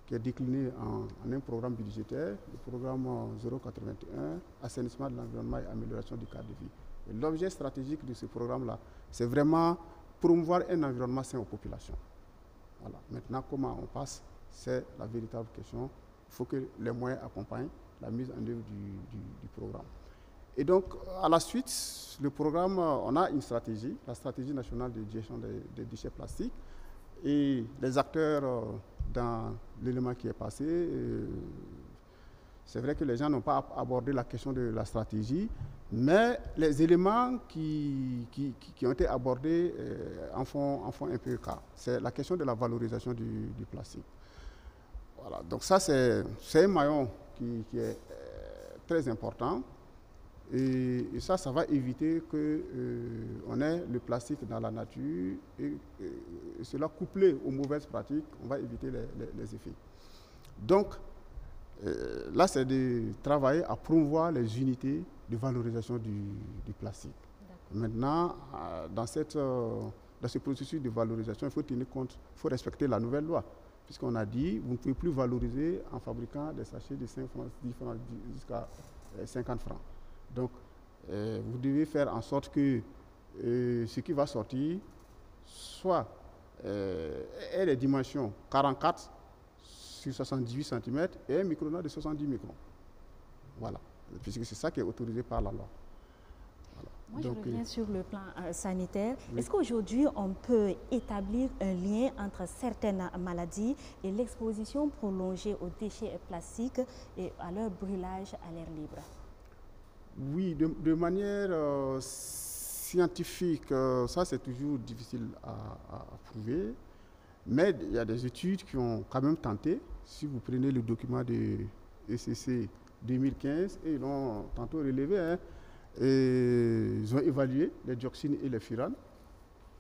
qui est décliné en un programme budgétaire, le programme 081, assainissement de l'environnement et amélioration du cadre de vie. L'objet stratégique de ce programme-là, c'est vraiment promouvoir un environnement sain aux populations. Voilà. Maintenant, comment on passe, c'est la véritable question. Il faut que les moyens accompagnent la mise en œuvre du programme. Et donc, à la suite, le programme, on a une stratégie, la stratégie nationale de gestion des déchets plastiques, et les acteurs dans l'élément qui est passé, c'est vrai que les gens n'ont pas abordé la question de la stratégie, mais les éléments qui ont été abordés en font un peu cas. C'est la question de la valorisation du plastique. Voilà, donc ça c'est un maillon qui est très important. Et ça va éviter qu'on ait le plastique dans la nature et cela couplé aux mauvaises pratiques, on va éviter les effets. Donc, là, c'est de travailler à promouvoir les unités de valorisation du plastique. Maintenant, dans ce processus de valorisation, il faut tenir compte, il faut respecter la nouvelle loi. Puisqu'on a dit, vous ne pouvez plus valoriser en fabriquant des sachets de 5 francs, 10 francs, jusqu'à 50 francs. Donc, vous devez faire en sorte que ce qui va sortir soit ait les dimensions 44 sur 78 cm et un micronaute de 70 microns. Voilà, puisque c'est ça qui est autorisé par la loi. Voilà. Moi, donc, je reviens sur le plan sanitaire. Oui. Est-ce qu'aujourd'hui, on peut établir un lien entre certaines maladies et l'exposition prolongée aux déchets plastiques et à leur brûlage à l'air libre? Oui, de manière scientifique, ça c'est toujours difficile à prouver, mais il y a des études qui ont quand même tenté. Si vous prenez le document de ECC 2015, et ils l'ont tantôt relevé, hein, et ils ont évalué les dioxines et les furanes.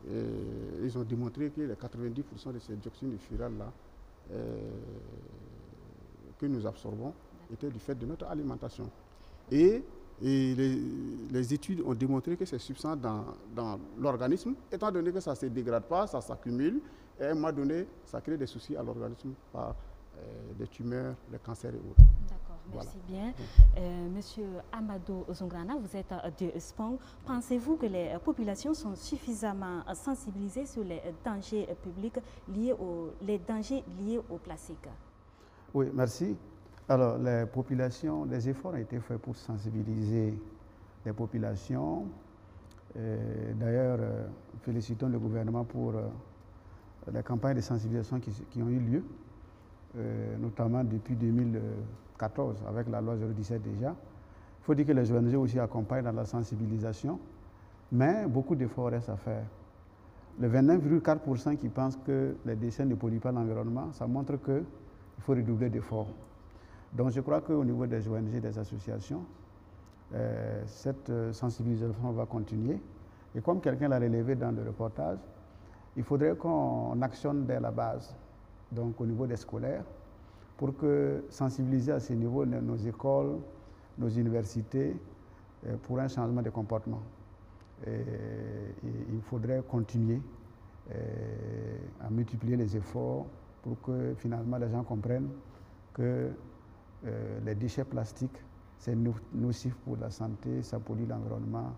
Et ils ont démontré que les 90% de ces dioxines et furanes-là que nous absorbons étaient du fait de notre alimentation. Et les études ont démontré que ces substances dans l'organisme, étant donné que ça ne se dégrade pas, ça s'accumule, et à un moment donné, ça crée des soucis à l'organisme par des tumeurs, les cancers et autres. D'accord, merci bien. Monsieur Amadou Zongrana, vous êtes de SPONG. Pensez-vous que les populations sont suffisamment sensibilisées sur les dangers publics liés au plastique? Oui, merci. Alors, les populations, les efforts ont été faits pour sensibiliser les populations. D'ailleurs, félicitons le gouvernement pour les campagnes de sensibilisation qui ont eu lieu, notamment depuis 2014, avec la loi 017 déjà. Il faut dire que les ONG aussi accompagnent dans la sensibilisation, mais beaucoup d'efforts restent à faire. Le 29,4% qui pensent que les déchets ne polluent pas l'environnement, ça montre qu'il faut redoubler d'efforts. Donc je crois qu'au niveau des ONG, des associations, cette sensibilisation va continuer. Et comme quelqu'un l'a relevé dans le reportage, il faudrait qu'on actionne dès la base, donc au niveau des scolaires, pour que sensibiliser à ce niveau nos écoles, nos universités, pour un changement de comportement. Et il faudrait continuer à multiplier les efforts pour que finalement les gens comprennent que les déchets plastiques, c'est nocif pour la santé, ça pollue l'environnement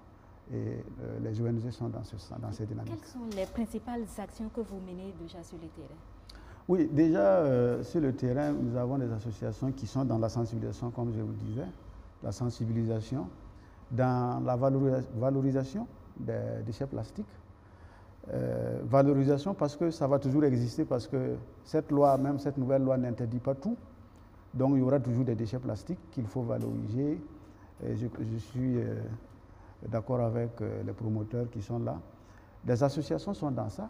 et les ONG sont dans cette dynamique. Quelles sont les principales actions que vous menez déjà sur le terrain? Oui, déjà sur le terrain, nous avons des associations qui sont dans la sensibilisation, comme je vous disais, la sensibilisation, dans la valorisation des déchets plastiques. Valorisation parce que ça va toujours exister, parce que cette loi, même cette nouvelle loi n'interdit pas tout. Donc il y aura toujours des déchets plastiques qu'il faut valoriser. Et je suis d'accord avec les promoteurs qui sont là. Des associations sont dans ça.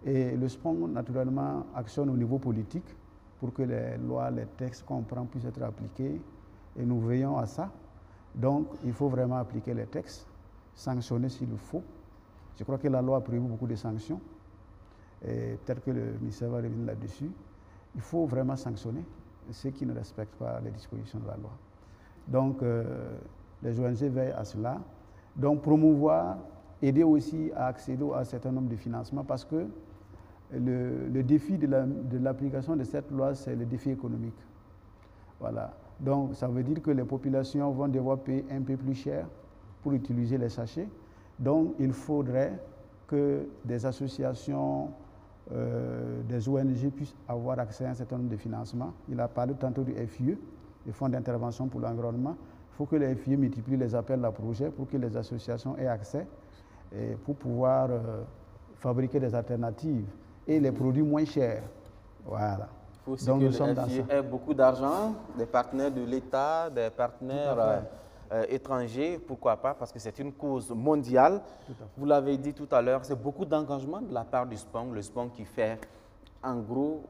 Et le SPONG, naturellement, actionne au niveau politique pour que les lois, les textes qu'on prend puissent être appliqués. Et nous veillons à ça. Donc il faut vraiment appliquer les textes, sanctionner s'il le faut. Je crois que la loi a prévu beaucoup de sanctions. Et peut-être que le ministère va revenir là-dessus. Il faut vraiment sanctionner ceux qui ne respectent pas les dispositions de la loi. Donc, les ONG veillent à cela. Donc, promouvoir, aider aussi à accéder à un certain nombre de financements, parce que le défi de l'application de cette loi, c'est le défi économique. Voilà. Donc, ça veut dire que les populations vont devoir payer un peu plus cher pour utiliser les sachets. Donc, il faudrait que des associations, des ONG puissent avoir accès à un certain nombre de financements. Il a parlé tantôt du FIE, le Fonds d'intervention pour l'environnement. Il faut que les FIE multiplient les appels à projets pour que les associations aient accès et pour pouvoir fabriquer des alternatives et les produits moins chers. Voilà. Il faut aussi donc, que le FIE ait beaucoup d'argent, des partenaires de l'État, des partenaires étrangers, pourquoi pas, parce que c'est une cause mondiale. Vous l'avez dit tout à l'heure, c'est beaucoup d'engagement de la part du SPONG, le SPONG qui fait en gros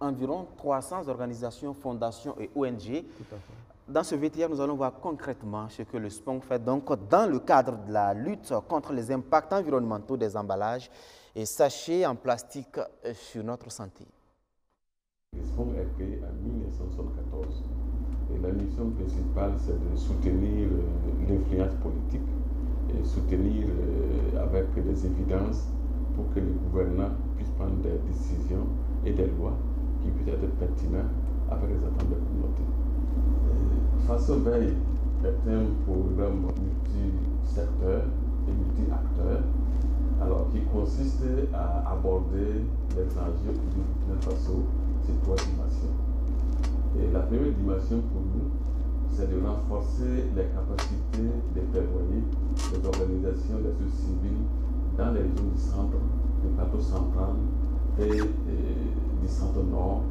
environ 300 organisations, fondations et ONG. Dans ce VTR, nous allons voir concrètement ce que le SPONG fait donc dans le cadre de la lutte contre les impacts environnementaux des emballages et sachets en plastique sur notre santé. Le SPONG est créé en 1974. Et la mission principale, c'est de soutenir l'influence politique et soutenir avec des évidences pour que les gouvernants puissent prendre des décisions et des lois qui puissent être pertinentes avec les attentes des communautés. Face aux veilles est un programme multi-secteur et multi-acteurs, alors qui consiste à aborder les enjeux du Burkina Faso sur 3 dimensions. Et la première dimension pour nous, c'est de renforcer les capacités des plaidoyers, des organisations des sociétés civiles dans les régions du centre, du plateau central et du centre nord,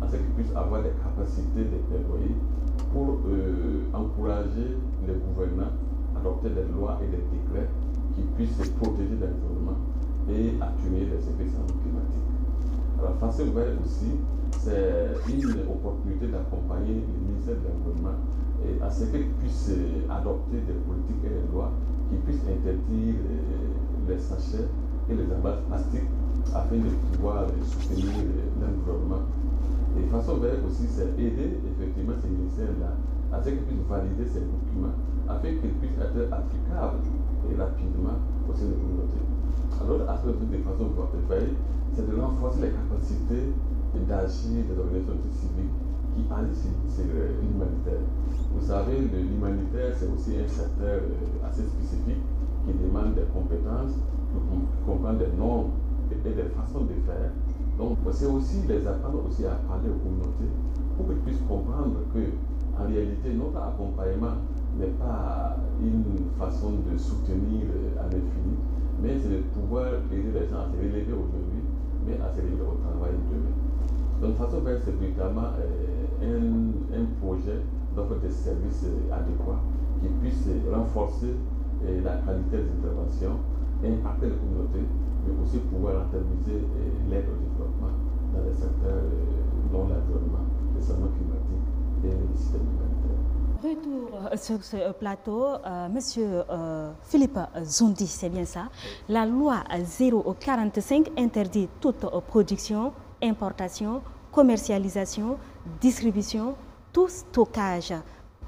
afin qu'ils puissent avoir des capacités de plaidoyer pour encourager les gouvernants à adopter des lois et des décrets qui puissent protéger l'environnement et atténuer les effets climatiques. Alors, Face Ouverte aussi, c'est une opportunité d'accompagner le ministère de l'Environnement et à ce qu'ils puissent adopter des politiques et des lois qui puissent interdire les sachets et les emballages plastiques afin de pouvoir soutenir l'environnement. Et Façon Verte aussi, c'est aider effectivement ces ministères-là à ce qu'ils puissent valider ces documents afin qu'ils puissent être applicables et rapidement au sein des communautés. Alors, l'aspect de Façon Verte, c'est de renforcer les capacités d'agir des organisations civiques qui agissent sur l'humanitaire. Vous savez, l'humanitaire, c'est aussi un secteur assez spécifique qui demande des compétences, qui comprend des normes et des façons de faire. Donc, c'est aussi les apprendre aussi à parler aux communautés pour qu'ils puissent comprendre qu'en réalité, notre accompagnement n'est pas une façon de soutenir à l'infini, mais c'est de pouvoir aider les gens à se relever aujourd'hui, mais à se relever au travail demain. Donc, Façon Verte, c'est véritablement un projet d'offre de services adéquats qui puisse renforcer la qualité des interventions, impacter les communautés, mais aussi pouvoir rentabiliser l'aide au développement dans les secteurs dont l'environnement, le changement climatique et les systèmes humanitaires. Retour sur ce plateau, Monsieur Philippe Zoundi, c'est bien ça. La loi 045 interdit toute production, importation, commercialisation, distribution, tout stockage,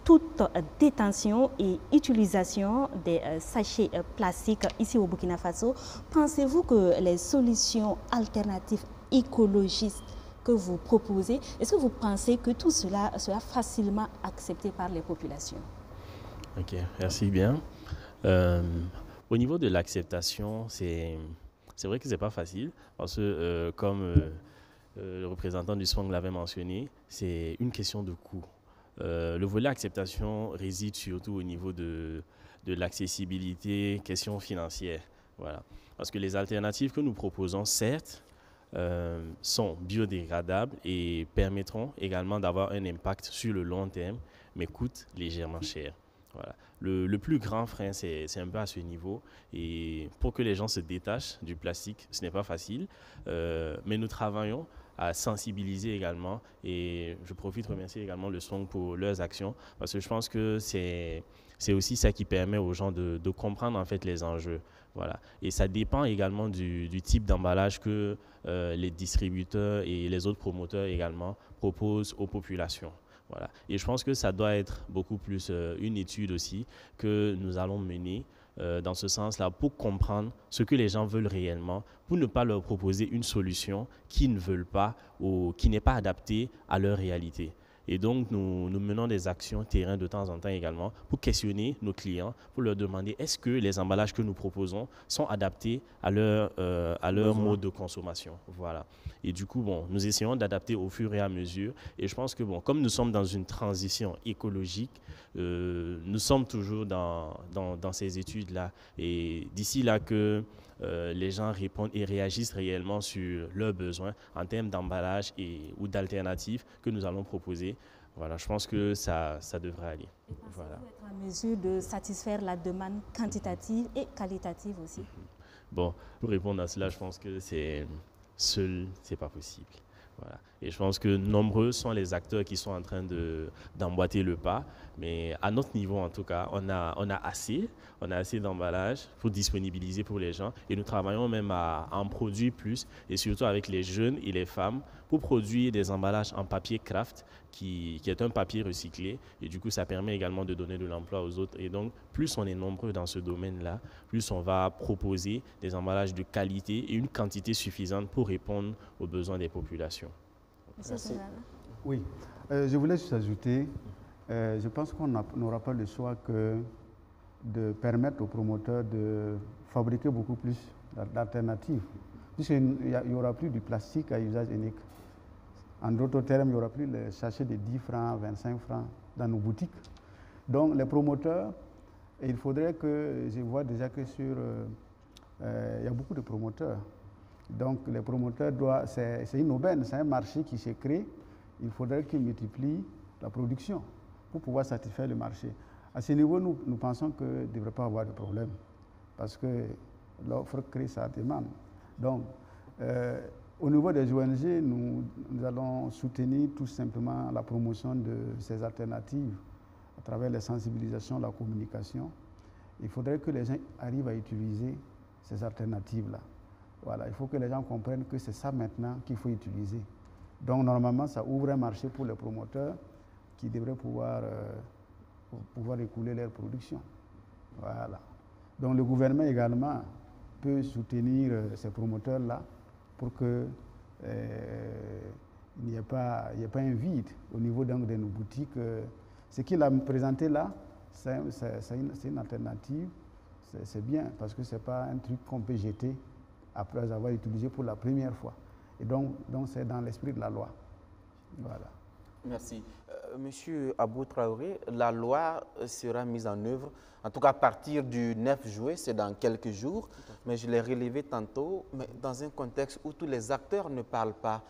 toute détention et utilisation des sachets plastiques ici au Burkina Faso. Pensez-vous que les solutions alternatives écologistes que vous proposez, est-ce que vous pensez que tout cela sera facilement accepté par les populations? Ok, merci bien. Au niveau de l'acceptation, c'est vrai que ce n'est pas facile parce que comme le représentant du SPONG l'avait mentionné, c'est une question de coût. Le volet acceptation réside surtout au niveau de l'accessibilité, question financière. Voilà. Parce que les alternatives que nous proposons, certes, sont biodégradables et permettront également d'avoir un impact sur le long terme, mais coûtent légèrement cher. Voilà. Le plus grand frein, c'est un peu à ce niveau. Et pour que les gens se détachent du plastique, ce n'est pas facile, mais nous travaillons à sensibiliser également, et je profite de remercier également le SPONG pour leurs actions, parce que je pense que c'est aussi ça qui permet aux gens de comprendre en fait les enjeux. Voilà. Et ça dépend également du type d'emballage que les distributeurs et les autres promoteurs également proposent aux populations. Voilà. Et je pense que ça doit être beaucoup plus une étude aussi que nous allons mener dans ce sens-là pour comprendre ce que les gens veulent réellement, pour ne pas leur proposer une solution qu'ils ne veulent pas ou qui n'est pas adaptée à leur réalité. Et donc, nous menons des actions terrain de temps en temps également pour questionner nos clients, pour leur demander est-ce que les emballages que nous proposons sont adaptés à leur mode de consommation. Voilà. Et du coup, bon, nous essayons d'adapter au fur et à mesure. Et je pense que, bon, comme nous sommes dans une transition écologique, nous sommes toujours dans ces études-là. Et d'ici là que les gens répondent et réagissent réellement sur leurs besoins en termes d'emballage ou d'alternatives que nous allons proposer. Voilà, je pense que ça devrait aller. Et pensez-vous être en mesure de satisfaire la demande quantitative et qualitative aussi? Bon, pour répondre à cela, je pense que seul, c'est pas possible. Voilà. Et je pense que nombreux sont les acteurs qui sont en train d'emboîter le pas, mais à notre niveau en tout cas, on a assez d'emballage pour disponibiliser pour les gens, et nous travaillons même à en produire plus, et surtout avec les jeunes et les femmes, pour produire des emballages en papier craft, qui est un papier recyclé, et du coup ça permet également de donner de l'emploi aux autres. Et donc plus on est nombreux dans ce domaine-là, plus on va proposer des emballages de qualité et une quantité suffisante pour répondre aux besoins des populations. Monsieur Soulana. Oui, je voulais juste ajouter je pense qu'on n'aura pas le choix que de permettre aux promoteurs de fabriquer beaucoup plus d'alternatives. Puisqu'il n'y aura plus du plastique à usage unique. En d'autres termes, il n'y aura plus les sachets de 10 francs, 25 francs dans nos boutiques. Donc les promoteurs, et il faudrait que, je vois déjà que il y a beaucoup de promoteurs. Donc les promoteurs c'est une aubaine, c'est un marché qui se crée. Il faudrait qu'ils multiplient la production pour pouvoir satisfaire le marché. À ce niveau, nous pensons qu'il ne devrait pas avoir de problème parce que l'offre crée sa demande. Donc, au niveau des ONG, nous allons soutenir tout simplement la promotion de ces alternatives à travers les sensibilisations, la communication. Il faudrait que les gens arrivent à utiliser ces alternatives-là. Voilà, il faut que les gens comprennent que c'est ça maintenant qu'il faut utiliser. Donc, normalement, ça ouvre un marché pour les promoteurs qui devraient pouvoir écouler leur production. Voilà. Donc, le gouvernement également peut soutenir ces promoteurs-là pour qu'il n'y ait pas un vide au niveau de nos boutiques. Ce qu'il a présenté là, c'est une alternative, c'est bien, parce que ce n'est pas un truc qu'on peut jeter après avoir utilisé pour la première fois. Et donc c'est dans l'esprit de la loi. Voilà. Merci. Monsieur Abou Traoré, la loi sera mise en œuvre, en tout cas à partir du 9 juillet, c'est dans quelques jours, mais je l'ai relevé tantôt, mais dans un contexte où tous les acteurs ne parlent pas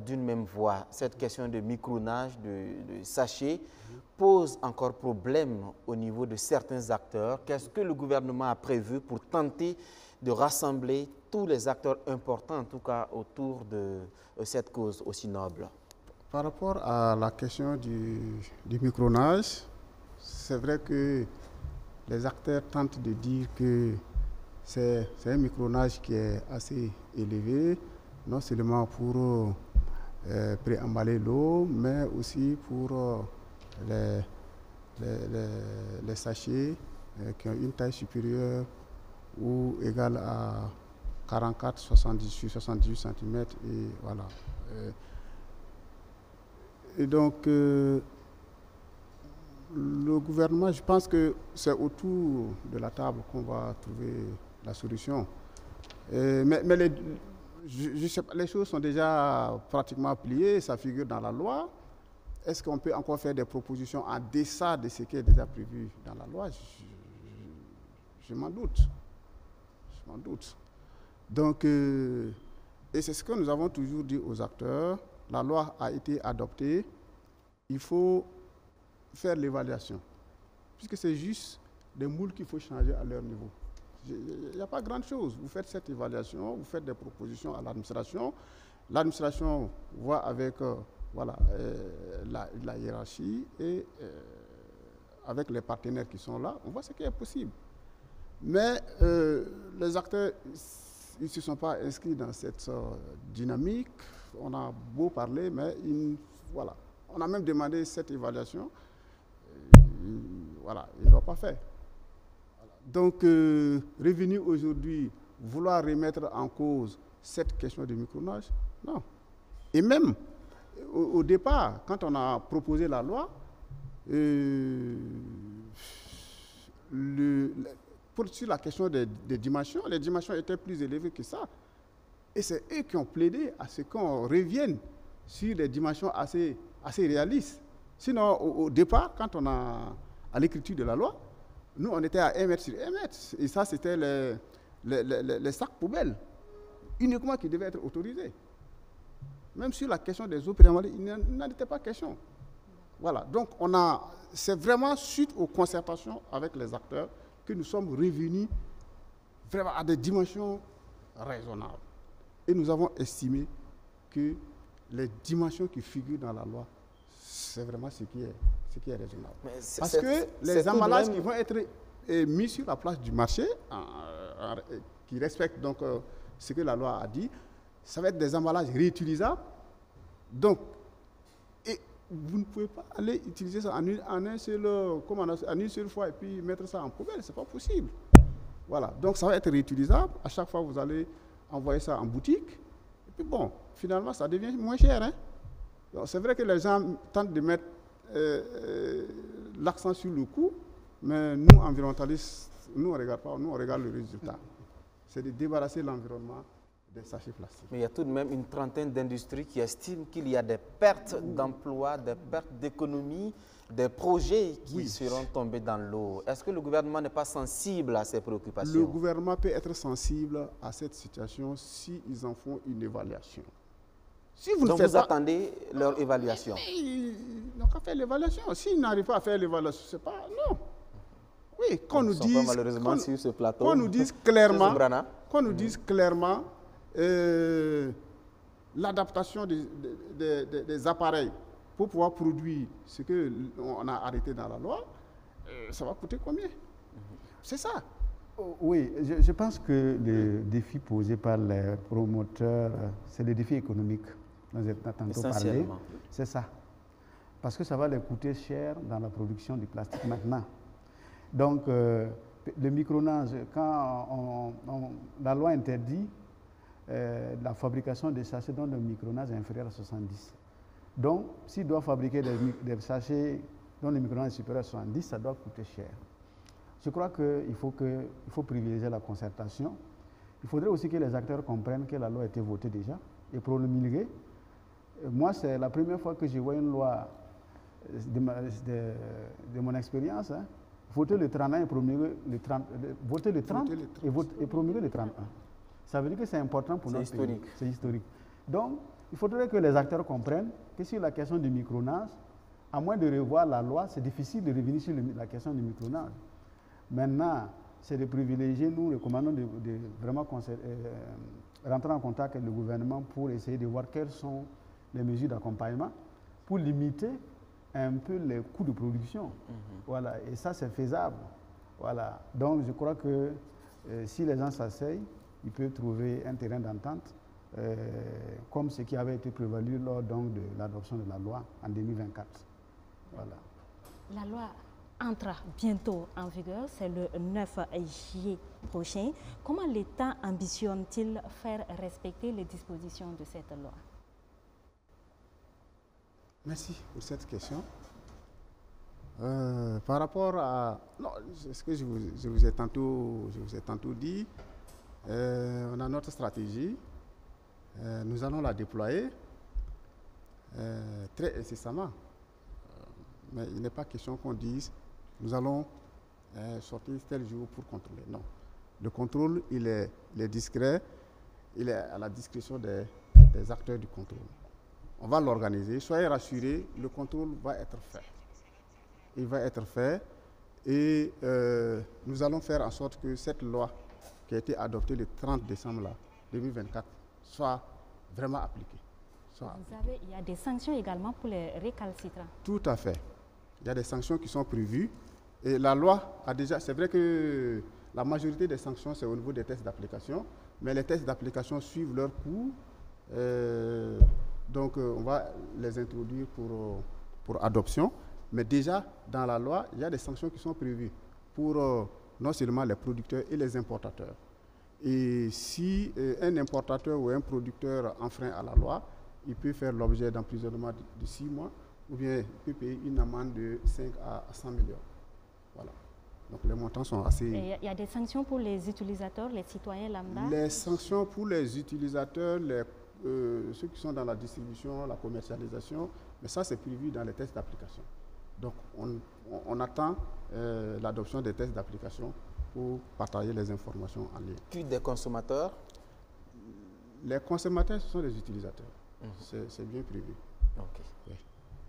d'une même voix. Cette question de micronage, de sachets, pose encore problème au niveau de certains acteurs. Qu'est-ce que le gouvernement a prévu pour tenter de rassembler tous les acteurs importants, en tout cas autour de cette cause aussi noble? Par rapport à la question du micronage, c'est vrai que les acteurs tentent de dire que c'est un micronage qui est assez élevé, non seulement pour préemballer l'eau, mais aussi pour les sachets qui ont une taille supérieure ou égale à 44, 78 cm. Et voilà. Et donc, le gouvernement, je pense que c'est autour de la table qu'on va trouver la solution. Mais je sais pas, les choses sont déjà pratiquement pliées, ça figure dans la loi. Est-ce qu'on peut encore faire des propositions en deçà de ce qui est déjà prévu dans la loi? Je m'en doute. Je m'en doute. Donc, et c'est ce que nous avons toujours dit aux acteurs. La loi a été adoptée, il faut faire l'évaluation, puisque c'est juste des moules qu'il faut changer à leur niveau. Il n'y a pas grand-chose. Vous faites cette évaluation, vous faites des propositions à l'administration. L'administration voit avec la hiérarchie et avec les partenaires qui sont là, on voit ce qui est possible. Mais les acteurs, ils ne se sont pas inscrits dans cette dynamique. On a beau parler, mais voilà. On a même demandé cette évaluation. Voilà, ils ne l'ont pas fait. Voilà. Donc, revenu aujourd'hui, vouloir remettre en cause cette question de micronage, non. Et même, au départ, quand on a proposé la loi, sur la question des dimensions, les dimensions étaient plus élevées que ça. Et c'est eux qui ont plaidé à ce qu'on revienne sur des dimensions assez réalistes. Sinon, au départ, quand on a à l'écriture de la loi, nous, on était à 1 mètre sur 1 mètre. Et ça, c'était les sacs poubelles, uniquement qui devaient être autorisés. Même sur la question des eaux préemballées, il n'en était pas question. Voilà. Donc, c'est vraiment suite aux concertations avec les acteurs que nous sommes revenus vraiment à des dimensions raisonnables. Et nous avons estimé que les dimensions qui figurent dans la loi, c'est vraiment ce qui est raisonnable. Parce que les emballages qui vont être mis sur la place du marché, qui respectent donc ce que la loi a dit, ça va être des emballages réutilisables. Donc, et vous ne pouvez pas aller utiliser ça en une seule fois et puis mettre ça en poubelle, ce n'est pas possible. Voilà, donc ça va être réutilisable. À chaque fois, vous allez envoyer ça en boutique. Et puis bon, finalement, ça devient moins cher. Hein? C'est vrai que les gens tentent de mettre l'accent sur le coût, mais nous, environnementalistes, nous, on ne regarde pas, nous, on regarde le résultat. C'est de débarrasser l'environnement des sachets plastiques. Mais il y a tout de même une trentaine d'industries qui estiment qu'il y a des pertes d'emplois, des pertes d'économie, des projets qui seront tombés dans l'eau. Est-ce que le gouvernement n'est pas sensible à ces préoccupations? Le gouvernement peut être sensible à cette situation s'ils en font une évaluation. Si vous Donc vous attendez leur évaluation? Ils n'ont qu'à faire l'évaluation. S'ils n'arrivent pas à faire l'évaluation, c'est pas... Non. Oui, qu'on nous dise... malheureusement sur ce plateau. Qu'on nous dise clairement... Qu'on nous dise clairement l'adaptation des appareils pour pouvoir produire ce qu'on a arrêté dans la loi, ça va coûter combien? C'est ça. Oui, je pense que le défi posé par les promoteurs, c'est le défi économique. Nous avons tantôt parlé. C'est ça. Parce que ça va les coûter cher dans la production du plastique maintenant. Donc, le micronage, quand la loi interdit la fabrication des sachets dont le micronage est inférieur à 70. Donc, s'il doit fabriquer des sachets dont le micronage est supérieur à 70, ça doit coûter cher. Je crois qu'il faut privilégier la concertation. Il faudrait aussi que les acteurs comprennent que la loi a été votée déjà et promulguée. Moi, c'est la première fois que je vois une loi de mon expérience, hein, voter le 31 et promulguer le 30, voter le 30 et promulguer le 31. Ça veut dire que c'est important pour notre pays. C'est historique. Donc, il faudrait que les acteurs comprennent que sur la question du micronage, à moins de revoir la loi, c'est difficile de revenir sur la question du micronage. Maintenant, c'est de privilégier, nous recommandons de vraiment rentrer en contact avec le gouvernement pour essayer de voir quelles sont les mesures d'accompagnement pour limiter un peu les coûts de production. Voilà, et ça, c'est faisable. Voilà. Donc, je crois que si les gens s'asseyent, ils peuvent trouver un terrain d'entente, comme ce qui avait été prévalu lors donc, de l'adoption de la loi en 2024. Voilà. La loi entre bientôt en vigueur, c'est le 9 juillet prochain. Comment l'État ambitionne-t-il faire respecter les dispositions de cette loi? Merci pour cette question. Par rapport à... Non, ce que je vous ai tantôt dit, on a notre stratégie. Nous allons la déployer très incessamment. Mais il n'est pas question qu'on dise nous allons sortir tel jour pour contrôler. Non. Le contrôle, il est discret, il est à la discrétion des acteurs du contrôle. On va l'organiser. Soyez rassurés, le contrôle va être fait. Il va être fait et nous allons faire en sorte que cette loi qui a été adoptée le 30 décembre 2024 soit vraiment appliquée. Il y a des sanctions également pour les récalcitrants. Tout à fait. Il y a des sanctions qui sont prévues. Et la loi a déjà... C'est vrai que la majorité des sanctions, c'est au niveau des tests d'application, mais les tests d'application suivent leur cours. Donc, on va les introduire pour adoption. Mais déjà, dans la loi, il y a des sanctions qui sont prévues pour non seulement les producteurs et les importateurs. Et si un importateur ou un producteur enfreint à la loi, il peut faire l'objet d'emprisonnement de 6 mois ou bien il peut payer une amende de 5 à 100 millions. Voilà. Donc les montants sont assez... Il y a des sanctions pour les utilisateurs, les citoyens lambda? Les sanctions pour les utilisateurs, ceux qui sont dans la distribution, la commercialisation, mais ça c'est prévu dans les tests d'application. Donc on attend l'adoption des tests d'application pour partager les informations en ligne. Puis des consommateurs? Les consommateurs, ce sont les utilisateurs. C'est bien prévu. Ok. Oui.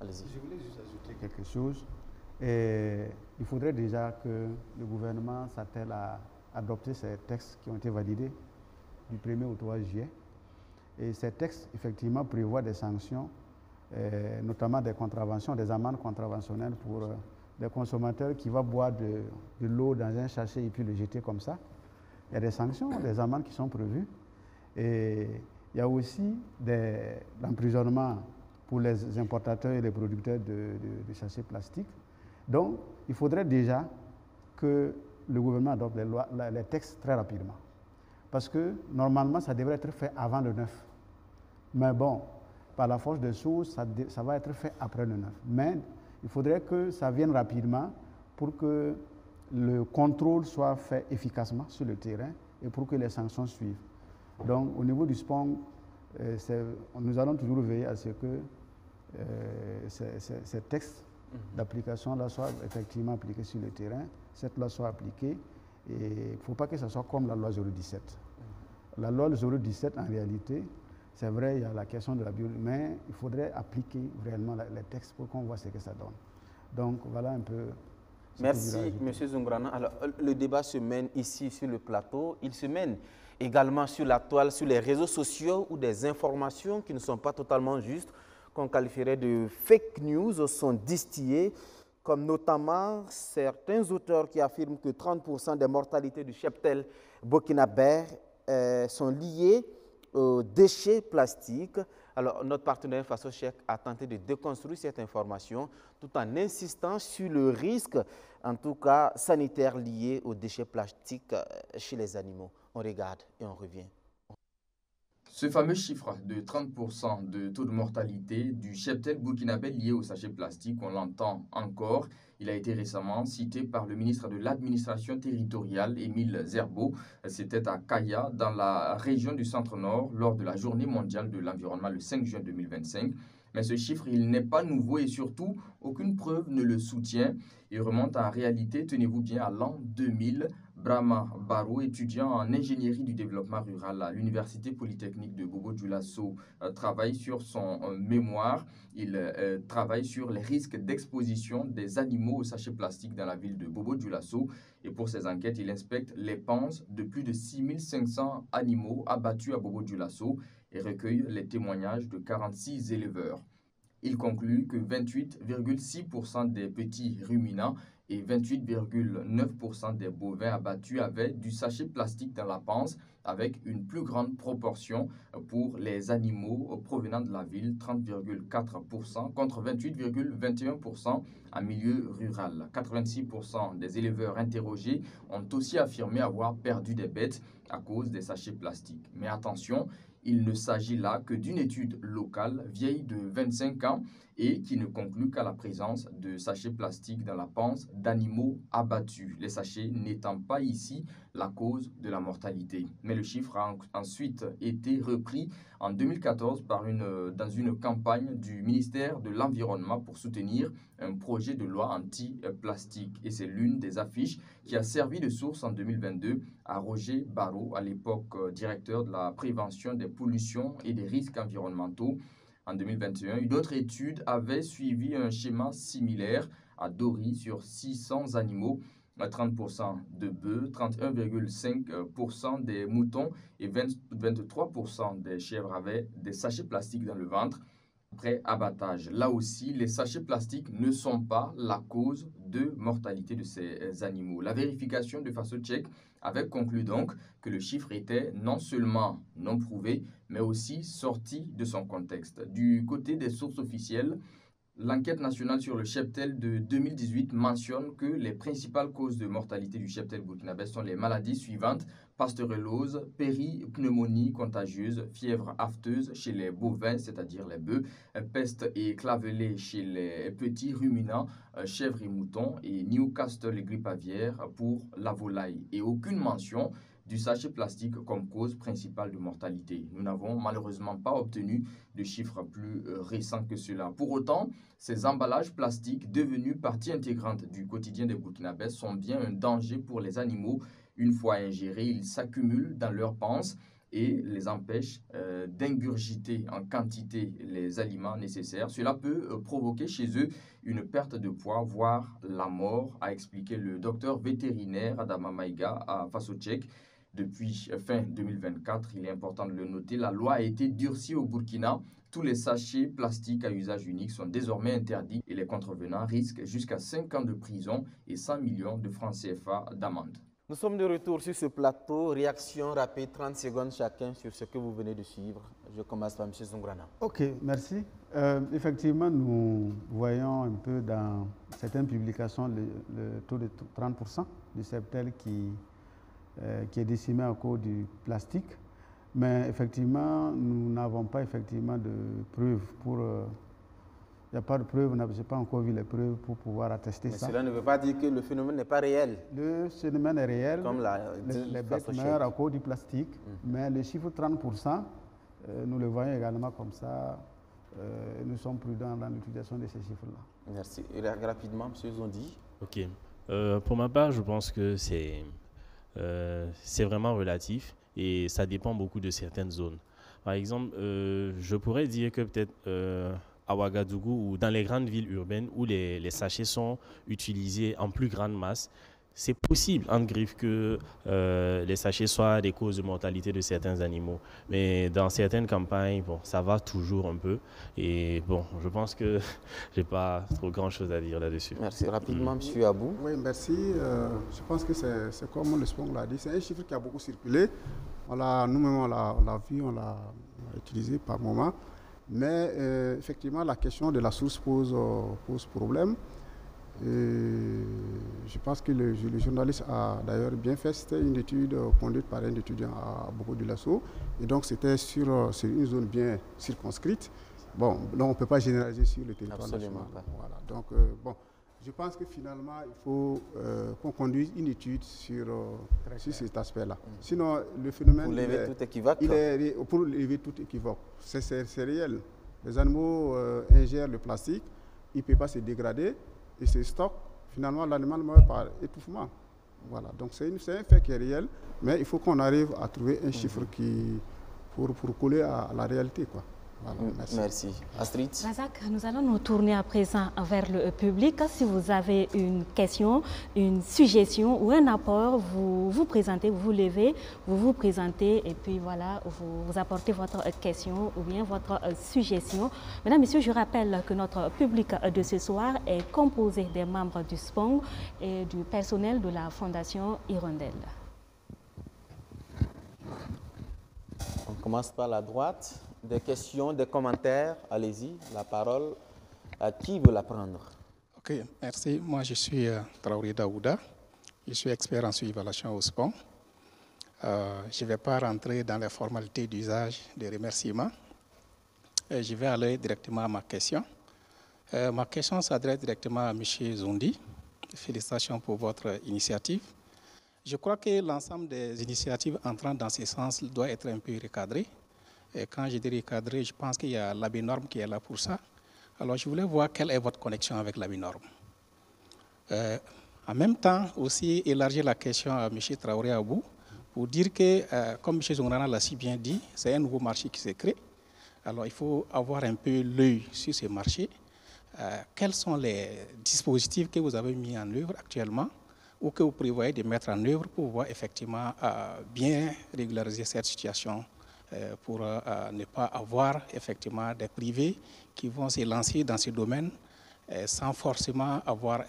Allez-y. Je voulais juste ajouter quelque chose. Il faudrait déjà que le gouvernement s'attelle à adopter ces textes qui ont été validés du 1er au 3 juillet. Et ces textes, effectivement, prévoient des sanctions, notamment des contraventions, des amendes contraventionnelles pour des consommateurs qui vont boire de l'eau dans un sachet et puis le jeter comme ça. Il y a des sanctions, des amendes qui sont prévues. Et il y a aussi l'emprisonnement pour les importateurs et les producteurs de sachets plastiques. Donc, il faudrait déjà que le gouvernement adopte les textes très rapidement. Parce que, normalement, ça devrait être fait avant le 9. Mais bon, par la force des choses, ça va être fait après le 9. Mais Il faudrait que ça vienne rapidement pour que le contrôle soit fait efficacement sur le terrain et pour que les sanctions suivent. Donc, au niveau du SPONG, nous allons toujours veiller à ce que ces textes d'application-là soient effectivement appliqués sur le terrain, cette loi soit appliquée, et il ne faut pas que ce soit comme la loi 017. La loi 017, en réalité, c'est vrai, il y a la question de la biologie, mais il faudrait appliquer réellement les textes pour qu'on voit ce que ça donne. Donc, voilà un peu... Merci, M. Zoungrana. Alors, le débat se mène ici sur le plateau. Il se mène également sur la toile, sur les réseaux sociaux, où des informations qui ne sont pas totalement justes, qu'on qualifierait de fake news, sont distillées, comme notamment certains auteurs qui affirment que 30% des mortalités du cheptel burkinabé sont liées aux déchets plastiques. Alors, notre partenaire FASOCHEC a tenté de déconstruire cette information tout en insistant sur le risque, en tout cas sanitaire, lié aux déchets plastiques chez les animaux. On regarde et on revient. Ce fameux chiffre de 30% de taux de mortalité du cheptel burkinabé lié aux sachets plastiques, on l'entend encore. Il a été récemment cité par le ministre de l'Administration territoriale, Émile Zerbo. C'était à Kaya, dans la région du Centre-Nord, lors de la Journée mondiale de l'environnement le 5 juin 2025. Mais ce chiffre, il n'est pas nouveau et surtout, aucune preuve ne le soutient. Il remonte en réalité, tenez-vous bien, à l'an 2000. Brahma Barou, étudiant en ingénierie du développement rural à l'Université polytechnique de Bobo-Dioulasso, travaille sur son mémoire. Il travaille sur les risques d'exposition des animaux aux sachets plastiques dans la ville de Bobo-Dioulasso. Et pour ses enquêtes, il inspecte les panses de plus de 6500 animaux abattus à Bobo-Dioulasso et recueille les témoignages de 46 éleveurs. Il conclut que 28,6% des petits ruminants et 28,9% des bovins abattus avaient du sachet plastique dans la panse, avec une plus grande proportion pour les animaux provenant de la ville, 30,4% contre 28,21% en milieu rural. 86% des éleveurs interrogés ont aussi affirmé avoir perdu des bêtes à cause des sachets plastiques. Mais attention, il ne s'agit là que d'une étude locale vieille de 25 ans et qui ne conclut qu'à la présence de sachets plastiques dans la panse d'animaux abattus, les sachets n'étant pas ici la cause de la mortalité. Mais le chiffre a ensuite été repris en 2014 dans une campagne du ministère de l'Environnement pour soutenir un projet de loi anti-plastique. Et c'est l'une des affiches qui a servi de source en 2022 à Roger Barreau, à l'époque directeur de la prévention des pollutions et des risques environnementaux. En 2021, une autre étude avait suivi un schéma similaire à Dori sur 600 animaux, 30% de bœufs, 31,5% des moutons et 23% des chèvres avaient des sachets plastiques dans le ventre après abattage. Là aussi, les sachets plastiques ne sont pas la cause de mortalité de ces animaux. La vérification de FASOCHEC avait conclu donc que le chiffre était non seulement non prouvé, mais aussi sorti de son contexte. Du côté des sources officielles, l'enquête nationale sur le cheptel de 2018 mentionne que les principales causes de mortalité du cheptel burkinabé sont les maladies suivantes: pasteurellose, péripneumonie contagieuse, fièvre afteuse chez les bovins, c'est-à-dire les bœufs, peste et clavelée chez les petits ruminants, chèvres et moutons, et Newcastle et grippe aviaire pour la volaille. Et aucune mention du sachet plastique comme cause principale de mortalité. Nous n'avons malheureusement pas obtenu de chiffres plus récents que cela. Pour autant, ces emballages plastiques devenus partie intégrante du quotidien des Burkinabés sont bien un danger pour les animaux. Une fois ingérés, ils s'accumulent dans leurs panses et les empêchent d'ingurgiter en quantité les aliments nécessaires. Cela peut provoquer chez eux une perte de poids, voire la mort, a expliqué le docteur vétérinaire Adama Maïga à FASOCHEC. Depuis fin 2024, il est important de le noter, la loi a été durcie au Burkina. Tous les sachets plastiques à usage unique sont désormais interdits et les contrevenants risquent jusqu'à 5 ans de prison et 100 millions de francs CFA d'amende. Nous sommes de retour sur ce plateau. Réaction rapide, 30 secondes chacun sur ce que vous venez de suivre. Je commence par M. Zoungrana. Ok, merci. Effectivement, nous voyons un peu dans certaines publications le taux de 30% du cheptel qui est décimé à cause du plastique. Mais effectivement, nous n'avons pas effectivement de preuves pour Il n'y a pas de preuves, je n'ai pas encore vu les preuves pour pouvoir attester Mais ça. cela ne veut pas dire que le phénomène n'est pas réel. Le phénomène est réel, comme les bêtes meurent à cause du plastique, mais le chiffre 30%, nous le voyons également comme ça. Nous sommes prudents dans l'utilisation de ces chiffres-là. Merci. Et rapidement, M. Zondi. Ok. Pour ma part, je pense que c'est vraiment relatif et ça dépend beaucoup de certaines zones. Par exemple, je pourrais dire que peut-être à Ouagadougou ou dans les grandes villes urbaines où les sachets sont utilisés en plus grande masse, c'est possible, entre griffes, que les sachets soient des causes de mortalité de certains animaux. Mais dans certaines campagnes, bon, ça va toujours un peu. Et bon, je pense que je n'ai pas trop grand-chose à dire là-dessus. Merci. Rapidement, M. Abou. Oui, merci. Je pense que c'est comme le Spong l'a dit, c'est un chiffre qui a beaucoup circulé. Nous-mêmes, on l'a vu, on l'a utilisé par moment. Mais effectivement, la question de la source pose problème. Je pense que le journaliste a d'ailleurs bien fait. C'était une étude conduite par un étudiant à Bobo-Dioulasso. Et donc, c'était sur une zone bien circonscrite. Bon, là, on ne peut pas généraliser sur le territoire national. Voilà. Donc, bon, je pense que finalement, il faut qu'on conduise une étude sur cet aspect-là. Sinon, le phénomène... Pour lever tout équivoque. Pour lever tout équivoque. C'est réel. Les animaux ingèrent le plastique, il ne peut pas se dégrader. Et ces stocks, finalement, l'animal meurt par étouffement. Voilà, donc c'est un fait qui est réel, mais il faut qu'on arrive à trouver un chiffre pour coller à la réalité, quoi. Voilà, merci. Astrid. Razak, nous allons nous tourner à présent vers le public. Si vous avez une question, une suggestion ou un apport, vous vous présentez, vous vous levez, vous vous présentez et puis voilà, vous apportez votre question ou bien votre suggestion. Mesdames, Messieurs, je rappelle que notre public de ce soir est composé des membres du SPONG et du personnel de la Fondation Hirondelle. On commence par la droite. Des questions, des commentaires, allez-y, la parole. À qui veut la prendre? Ok, merci. Moi, je suis Traoré Daouda. Je suis expert en suivi-évaluation au SPONG. Je ne vais pas rentrer dans les formalités d'usage des remerciements. Je vais aller directement à ma question. Ma question s'adresse directement à M. Zondi. Félicitations pour votre initiative. Je crois que l'ensemble des initiatives entrant dans ce sens doit être un peu recadré. Et quand je dis recadré, je pense qu'il y a l'ABNORM qui est là pour ça. Alors, je voulais voir quelle est votre connexion avec l'ABNORM. En même temps, aussi élargir la question à M. Traoré Abou pour dire que, comme M. Zongrana l'a si bien dit, c'est un nouveau marché qui se crée. Alors, il faut avoir un peu l'œil sur ce marché. Quels sont les dispositifs que vous avez mis en œuvre actuellement ou que vous prévoyez de mettre en œuvre pour pouvoir effectivement bien régulariser cette situation pour ne pas avoir effectivement des privés qui vont se lancer dans ce domaine sans forcément avoir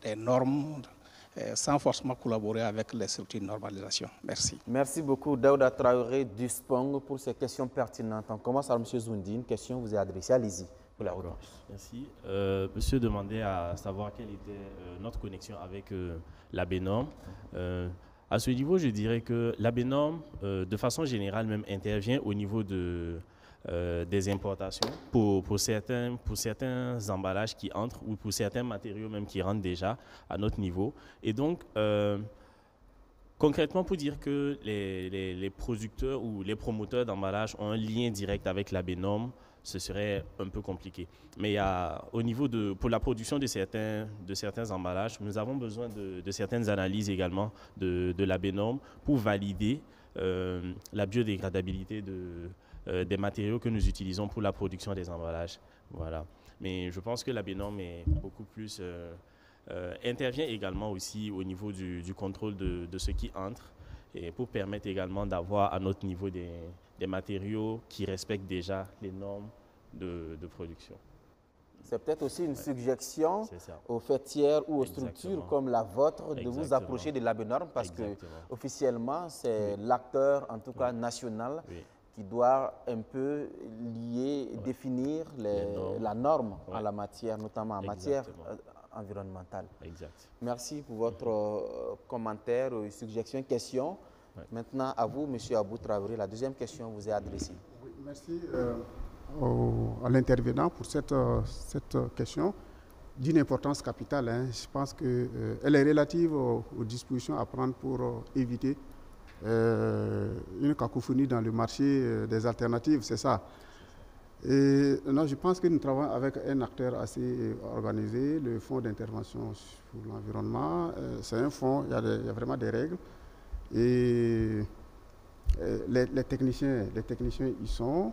des normes, sans forcément collaborer avec les structures de normalisation. Merci. Merci beaucoup, Daouda Traoré du SPONG, pour ces questions pertinentes. On commence par M. Zoundi. Une question vous est adressée. Allez-y pour la réponse. Merci. Monsieur demandait à savoir quelle était notre connexion avec l'ABNORM. À ce niveau, je dirais que l'ABNORM, de façon générale, même intervient au niveau des importations pour certains emballages qui entrent ou pour certains matériaux même qui rentrent déjà à notre niveau. Et donc, concrètement, pour dire que les producteurs ou les promoteurs d'emballages ont un lien direct avec l'ABNORM, ce serait un peu compliqué. Mais au niveau pour la production de certains emballages, nous avons besoin de certaines analyses également de l'ABNORM pour valider la biodégradabilité des matériaux que nous utilisons pour la production des emballages. Voilà. Mais je pense que l'ABNORM est beaucoup plus... intervient également aussi au niveau du contrôle de ce qui entre et pour permettre également d'avoir à notre niveau des matériaux qui respectent déjà les normes de production. C'est peut-être aussi une suggestion aux fêtières ou aux structures comme la vôtre de vous approcher de l'ABNORM parce que officiellement c'est l'acteur en tout cas national qui doit un peu lier, définir la norme en la matière, notamment en matière environnementale. Exact. Merci pour votre commentaire, suggestion, question. Maintenant, à vous, M. Abou Traoré, la deuxième question vous est adressée. Oui, merci. à l'intervenant pour cette question d'une importance capitale. Hein. Je pense qu'elle est relative aux dispositions à prendre pour éviter une cacophonie dans le marché des alternatives, c'est ça. Et non, je pense que nous travaillons avec un acteur assez organisé, le Fonds d'intervention pour l'environnement. C'est un fonds, il y a vraiment des règles. Et les techniciens y sont,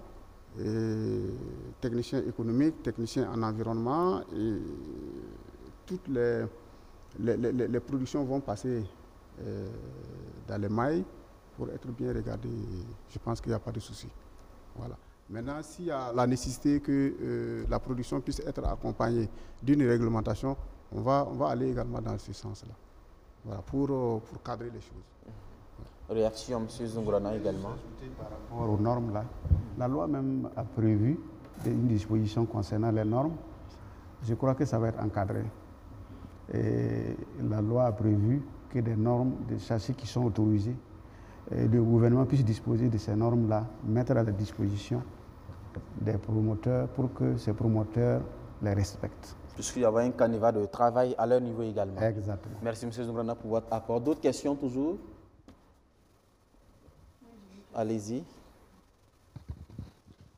techniciens économiques, techniciens en environnement, et toutes les productions vont passer dans les mailles pour être bien regardées. Je pense qu'il n'y a pas de souci. Voilà. Maintenant, s'il y a la nécessité que la production puisse être accompagnée d'une réglementation, on va aller également dans ce sens-là, voilà, pour cadrer les choses. Réaction, M. Zungrana, également. Par rapport aux normes, là, la loi même a prévu une disposition concernant les normes. Je crois que ça va être encadré. Et la loi a prévu que des normes de sachets qui sont autorisés, et le gouvernement puisse disposer de ces normes-là, mettre à la disposition des promoteurs pour que ces promoteurs les respectent. Puisqu'il y avait un canevas de travail à leur niveau également. Exactement. Merci M. Zungrana pour votre apport. D'autres questions toujours? Allez-y.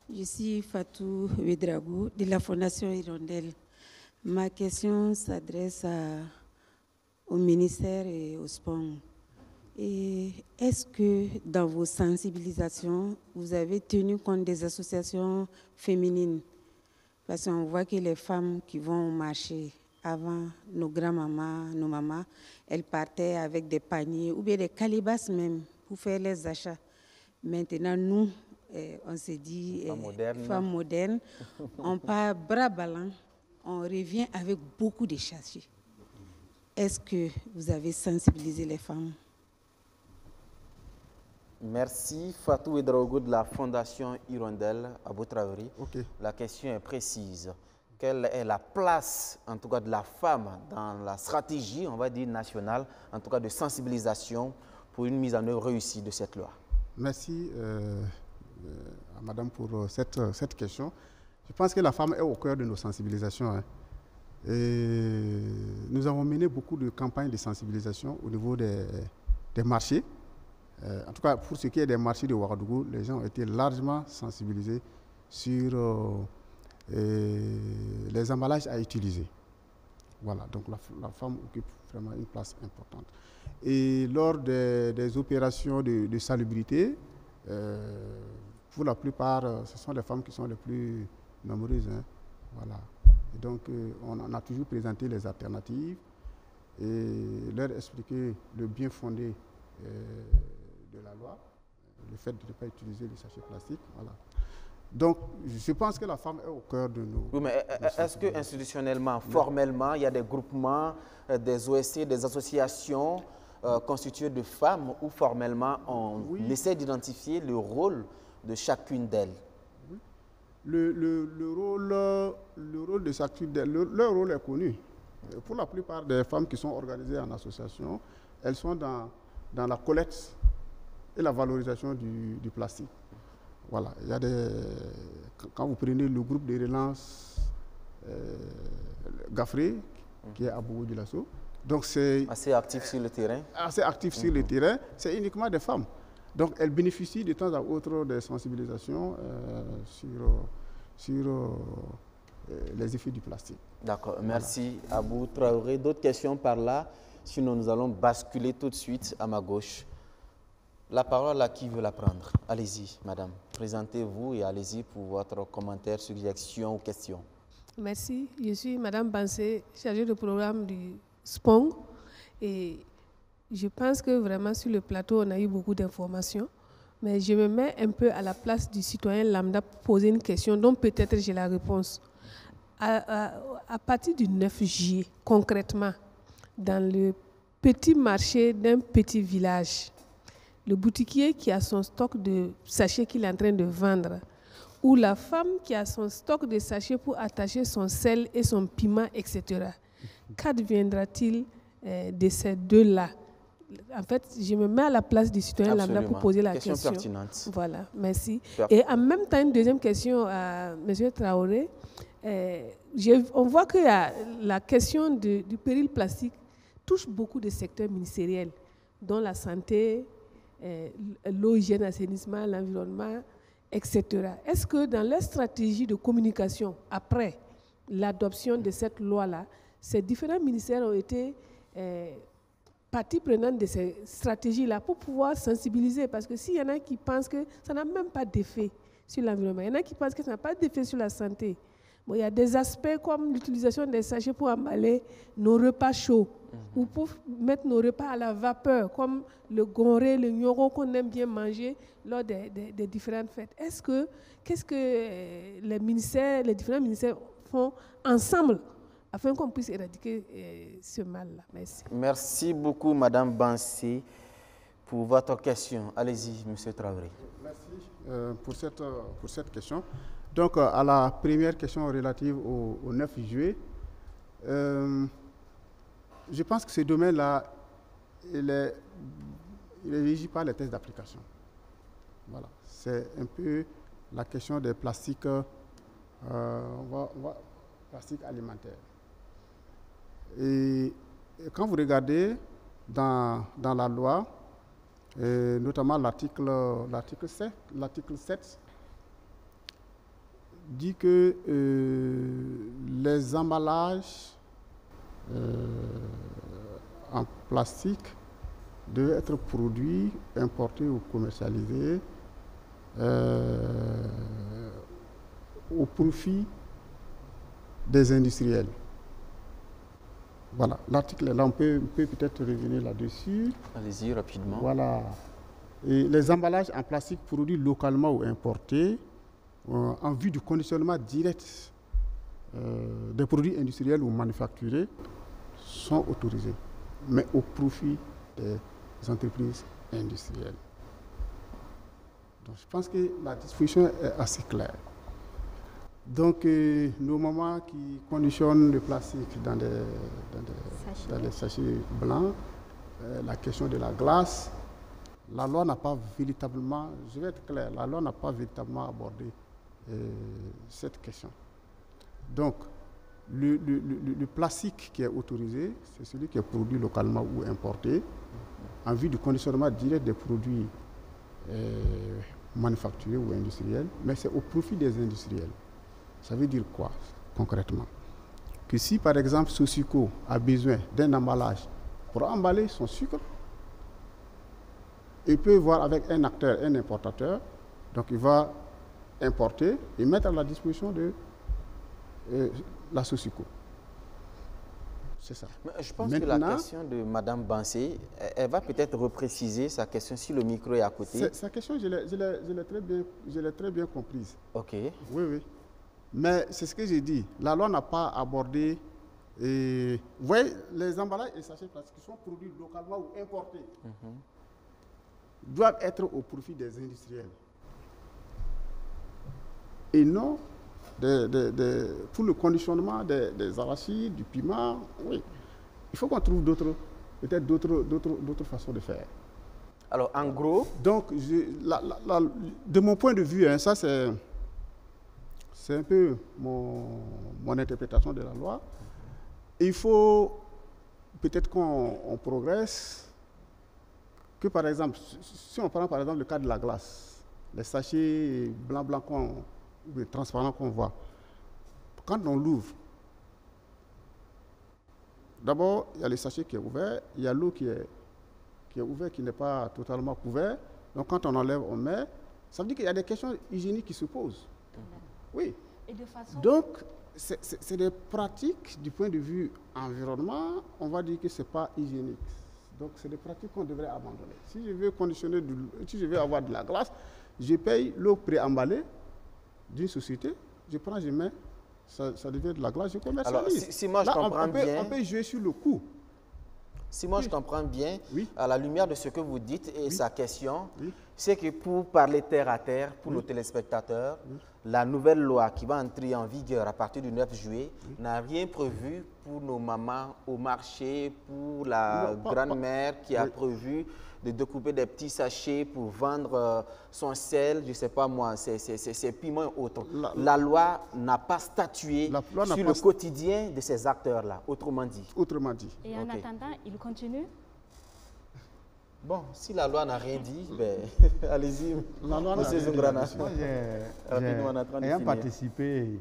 Je suis Fatou Ouedraogo de la Fondation Hirondelle. Ma question s'adresse au ministère et au SPON. Est-ce que dans vos sensibilisations, vous avez tenu compte des associations féminines? Parce qu'on voit que les femmes qui vont au marché, avant, nos grands-mamans, nos mamans, elles partaient avec des paniers ou bien des calebasses même pour faire les achats. Maintenant, nous, on s'est dit, femmes modernes, on part bras ballants, on revient avec beaucoup de sachets. Est-ce que vous avez sensibilisé les femmes? Merci. Fatou Ouedraogo de la Fondation Hirondelle à Traoré. La question est précise. Quelle est la place, en tout cas, de la femme dans la stratégie, on va dire, nationale, en tout cas de sensibilisation pour une mise en œuvre réussie de cette loi? Merci à Madame pour cette question. Je pense que la femme est au cœur de nos sensibilisations. Hein. Et nous avons mené beaucoup de campagnes de sensibilisation au niveau des marchés. En tout cas, pour ce qui est des marchés de Ouagadougou, les gens ont été largement sensibilisés sur les emballages à utiliser. Voilà, donc la femme occupe vraiment une place importante. Et lors des opérations de salubrité, pour la plupart, ce sont les femmes qui sont les plus nombreuses. Hein. Voilà. Et donc, on a toujours présenté les alternatives et leur expliqué le bien fondé de la loi, le fait de ne pas utiliser les sachets plastiques. Voilà. Donc, je pense que la femme est au cœur de nos... Oui, mais est-ce que institutionnellement, formellement, il y a des groupements, des OSC, des associations constituées de femmes où formellement on essaie d'identifier le rôle de chacune d'elles? Oui. Le rôle de chacune d'elles, leur rôle est connu. Pour la plupart des femmes qui sont organisées en association, elles sont dans la collecte et la valorisation du plastique. Voilà, il y a quand vous prenez le groupe de relance Gafré, qui est à Bougou-Dioulasso, donc c'est assez actif sur le terrain. Assez actif sur le terrain, c'est uniquement des femmes. Donc elles bénéficient de temps à autre des sensibilisations sur les effets du plastique. D'accord, merci Abou Traoré. D'autres questions par là? Sinon nous allons basculer tout de suite à ma gauche. La parole à qui veut la prendre? Allez-y, madame. Présentez-vous et allez-y pour votre commentaire, suggestion ou question. Merci. Je suis madame Bansé, chargée de programme du SPON. Et je pense que vraiment sur le plateau, on a eu beaucoup d'informations. Mais je me mets un peu à la place du citoyen lambda pour poser une question dont peut-être j'ai la réponse. À partir du 9 juillet, concrètement, dans le petit marché d'un petit village, le boutiquier qui a son stock de sachets qu'il est en train de vendre, ou la femme qui a son stock de sachets pour attacher son sel et son piment, etc. Qu'adviendra-t-il de ces deux-là? En fait, je me mets à la place du citoyen lambda pour poser la question. Pertinente. Voilà, merci. Et en même temps, une deuxième question à M. Traoré. On voit que la question du péril plastique touche beaucoup de secteurs ministériels, dont la santé, l'eau, hygiène, assainissement, l'environnement, etc. Est-ce que dans leur stratégie de communication, après l'adoption de cette loi-là, ces différents ministères ont été partie prenante de ces stratégies-là pour pouvoir sensibiliser? Parce que s'il y en a qui pensent que ça n'a même pas d'effet sur l'environnement, il y en a qui pensent que ça n'a pas d'effet sur la santé. Bon, il y a des aspects comme l'utilisation des sachets pour emballer nos repas chauds ou pour mettre nos repas à la vapeur, comme le gonré, le nyoro qu'on aime bien manger lors des différentes fêtes. Qu'est-ce que les différents ministères font ensemble afin qu'on puisse éradiquer ce mal-là? Merci. Merci beaucoup, Madame Bansé, pour votre question. Allez-y, Monsieur Traoré. Merci pour cette question. Donc, à la première question relative au 9 juillet, je pense que ce domaine-là, il est régi par les tests d'application. Voilà. C'est un peu la question des plastiques, plastiques alimentaires. Et quand vous regardez dans la loi, notamment l'article 7, dit que les emballages en plastique devaient être produits, importés ou commercialisés au profit des industriels. Voilà, l'article là, on peut peut-être revenir là-dessus. Allez-y rapidement. Voilà. Et les emballages en plastique produits localement ou importés en vue du conditionnement direct des produits industriels ou manufacturés sont autorisés, mais au profit des entreprises industrielles. Donc, je pense que la disposition est assez claire. Donc, nos mamans qui conditionnent le plastique dans les sachets blancs, la question de la glace, la loi n'a pas véritablement, je vais être clair, la loi n'a pas véritablement abordé cette question. Donc, le plastique qui est autorisé, c'est celui qui est produit localement ou importé en vue du conditionnement direct des produits manufacturés ou industriels, mais c'est au profit des industriels. Ça veut dire quoi concrètement? Que si par exemple Sosico a besoin d'un emballage pour emballer son sucre, il peut voir avec un acteur, un importateur, donc il va importer et mettre à la disposition de la Sosico. C'est ça. Mais je pense que la question de Mme Bansé, elle va peut-être repréciser sa question si le micro est à côté. Sa question, je l'ai très bien comprise. OK. Oui, oui. Mais c'est ce que j'ai dit. La loi n'a pas abordé. Vous voyez, les emballages et sachets plastiques qui sont produits localement ou importés doivent être au profit des industriels. Et non pour le conditionnement des arachides, du piment. Oui. Il faut qu'on trouve peut-être d'autres façons de faire. Alors, en gros... Donc, de mon point de vue, hein, ça c'est un peu mon interprétation de la loi. Il faut peut-être qu'on progresse, que par exemple, si on prend par exemple le cas de la glace, les sachets blancs ou transparents qu'on voit, quand on l'ouvre, d'abord il y a le sachet qui est ouvert, il y a l'eau qui est ouverte, qui n'est pas totalement couverte. Donc quand on enlève, on met. Ça veut dire qu'il y a des questions hygiéniques qui se posent. Oui. Et de façon... Donc, c'est des pratiques du point de vue environnement, on va dire que ce n'est pas hygiénique. Donc, c'est des pratiques qu'on devrait abandonner. Si je veux conditionner, si je veux avoir de la glace, je paye l'eau préemballée d'une société, je prends, je mets, ça devient de la glace, je commercialise. Alors, si moi je comprends bien... On peut jouer sur le coût. Si moi je comprends bien, à la lumière de ce que vous dites et sa question, c'est que pour parler terre à terre, pour nos téléspectateurs, la nouvelle loi qui va entrer en vigueur à partir du 9 juillet n'a rien prévu pour nos mamans au marché, pour la grand-mère qui a prévu de découper des petits sachets pour vendre son sel, je ne sais pas moi, ses piments et autres. La loi n'a pas statué sur le quotidien de ces acteurs-là, autrement dit. Autrement dit. Et en attendant, il continue? Bon, si la loi n'a rien dit, ben, allez-y. La loi n'a rien dit. Moi, ayant participé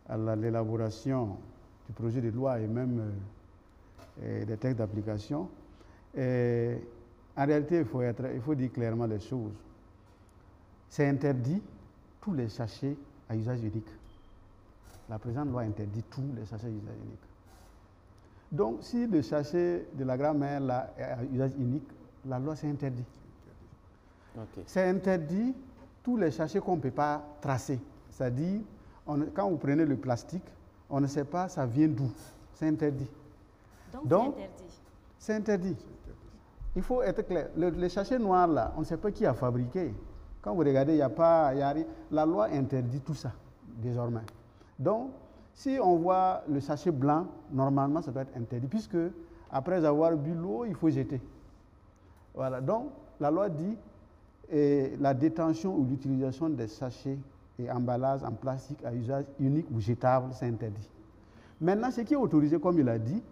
à l'élaboration du projet de loi et même des textes d'application, en réalité, il faut dire clairement les choses. C'est interdit tous les sachets à usage unique. La présente loi interdit tous les sachets à usage unique. Donc, si le sachet de la grand-mère est à usage unique, la loi c'est interdit. C'est interdit tous les sachets qu'on ne peut pas tracer. C'est-à-dire, quand vous prenez le plastique, on ne sait pas ça vient d'où. C'est interdit. Donc c'est interdit. Il faut être clair. Les sachets noirs là, on ne sait pas qui a fabriqué. Quand vous regardez, il n'y a pas, la loi interdit tout ça désormais. Donc, si on voit le sachet blanc, normalement ça doit être interdit, puisque après avoir bu l'eau, il faut jeter. Voilà. Donc, la loi dit la détention ou l'utilisation des sachets et emballages en plastique à usage unique ou jetable, c'est interdit. Maintenant, ce qui est autorisé, comme il a dit,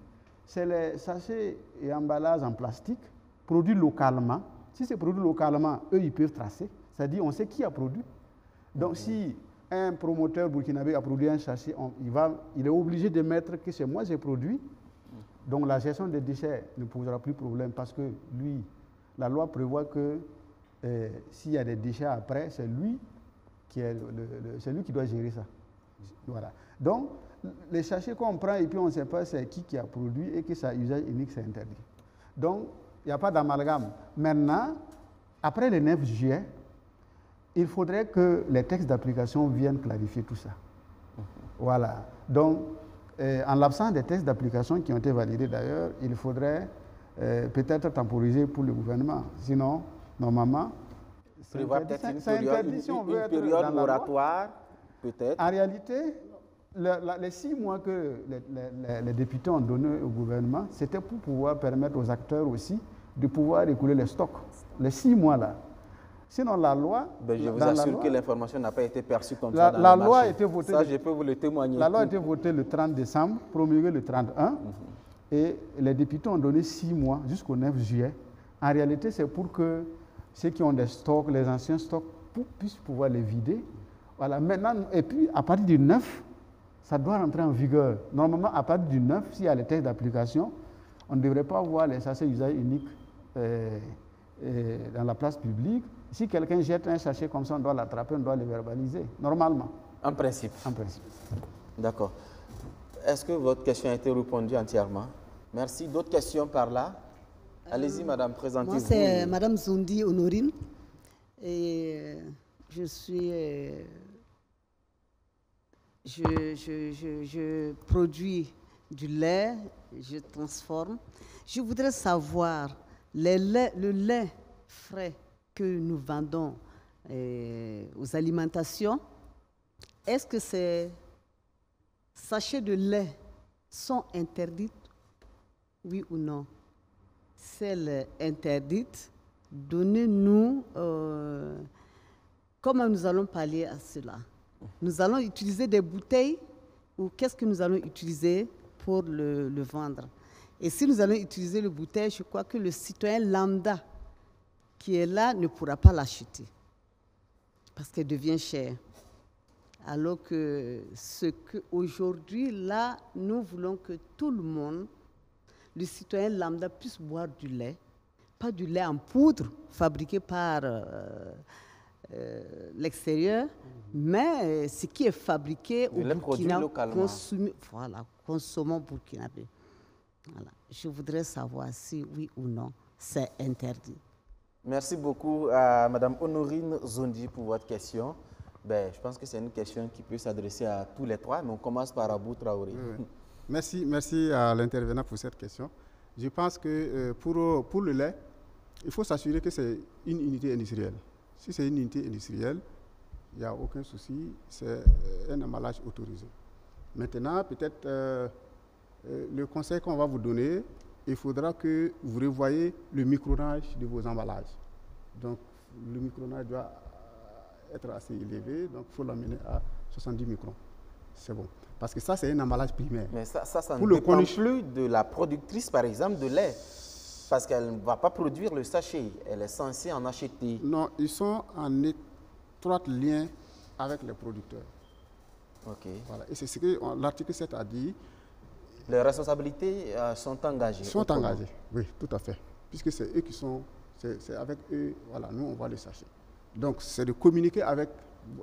c'est les sachets et emballages en plastique produits localement. Si c'est produit localement, eux, ils peuvent tracer. C'est-à-dire, on sait qui a produit. Donc, si un promoteur burkinabé a produit un sachet, il est obligé de mettre que c'est moi qui ai produit. Donc, la gestion des déchets ne posera plus de problème parce que lui, la loi prévoit que s'il y a des déchets après, c'est lui qui doit gérer ça. Voilà. Donc, les sachets qu'on prend et puis on ne sait pas c'est qui a produit et que ça usage unique, c'est interdit. Donc, il n'y a pas d'amalgame. Maintenant, après le 9 juillet, il faudrait que les textes d'application viennent clarifier tout ça. Voilà. Donc, en l'absence des textes d'application qui ont été validés d'ailleurs, il faudrait peut-être temporiser pour le gouvernement. Sinon, normalement, prévoir peut-être une période moratoire, peut-être. En réalité, les 6 mois que les députés ont donné au gouvernement, c'était pour pouvoir permettre aux acteurs aussi de pouvoir écouler les stocks. Les 6 mois-là. Sinon, la loi... je vous assure que l'information n'a pas été perçue comme ça dans le marché. Loi a été votée, ça, je peux vous le témoigner. La loi a été votée le 30 décembre, promulguée le 31, et les députés ont donné 6 mois jusqu'au 9 juillet. En réalité, c'est pour que ceux qui ont des stocks, les anciens stocks, puissent pouvoir les vider. Voilà. Maintenant, et puis, à partir du 9, ça doit rentrer en vigueur. Normalement, à partir du 9, s'il y a les textes d'application, on ne devrait pas voir les sachets usage unique dans la place publique. Si quelqu'un jette un sachet comme ça, on doit l'attraper, on doit le verbaliser, normalement. En principe. En principe. D'accord. Est-ce que votre question a été répondue entièrement? Merci. D'autres questions par là? Allez-y, madame, présentez-vous. Moi, c'est madame Zundi Honorine. Et je suis... Je produis du lait, je transforme. Je voudrais savoir, le lait frais que nous vendons aux alimentations, est-ce que ces sachets de lait sont interdits, oui ou non? Celles interdites, donnez-nous comment nous allons parler à cela. Nous allons utiliser des bouteilles ou qu'est-ce que nous allons utiliser pour le vendre? Et si nous allons utiliser les bouteilles, je crois que le citoyen lambda qui est là ne pourra pas l'acheter parce qu'elle devient chère. Alors que ce qu'aujourd'hui, là, nous voulons que tout le monde, le citoyen lambda, puisse boire du lait, pas du lait en poudre fabriqué par l'extérieur, mais ce qui est fabriqué au Burkina, consommons burkinabé. Voilà. Je voudrais savoir si oui ou non c'est interdit. Merci beaucoup à Mme Honorine Zondi pour votre question. Je pense que c'est une question qui peut s'adresser à tous les trois, mais on commence par Abou Traoré. Merci à l'intervenant pour cette question. Je pense que pour le lait, il faut s'assurer que c'est une unité industrielle. Si c'est une unité industrielle, il n'y a aucun souci, c'est un emballage autorisé. Maintenant, peut-être le conseil qu'on va vous donner, il faudra que vous revoyiez le micronage de vos emballages. Donc, le micronage doit être assez élevé, donc il faut l'amener à 70 microns. C'est bon. Parce que ça, c'est un emballage primaire. Mais ça ne dépend plus de la productrice, par exemple, de lait. Parce qu'elle ne va pas produire le sachet. Elle est censée en acheter. Non, ils sont en étroit lien avec les producteurs. OK. Voilà. Et c'est ce que l'article 7 a dit. Les responsabilités sont engagées. Sont engagées, oui, tout à fait. Puisque c'est eux qui sont... C'est avec eux, voilà, nous, on voit le sachet. Donc, c'est de communiquer avec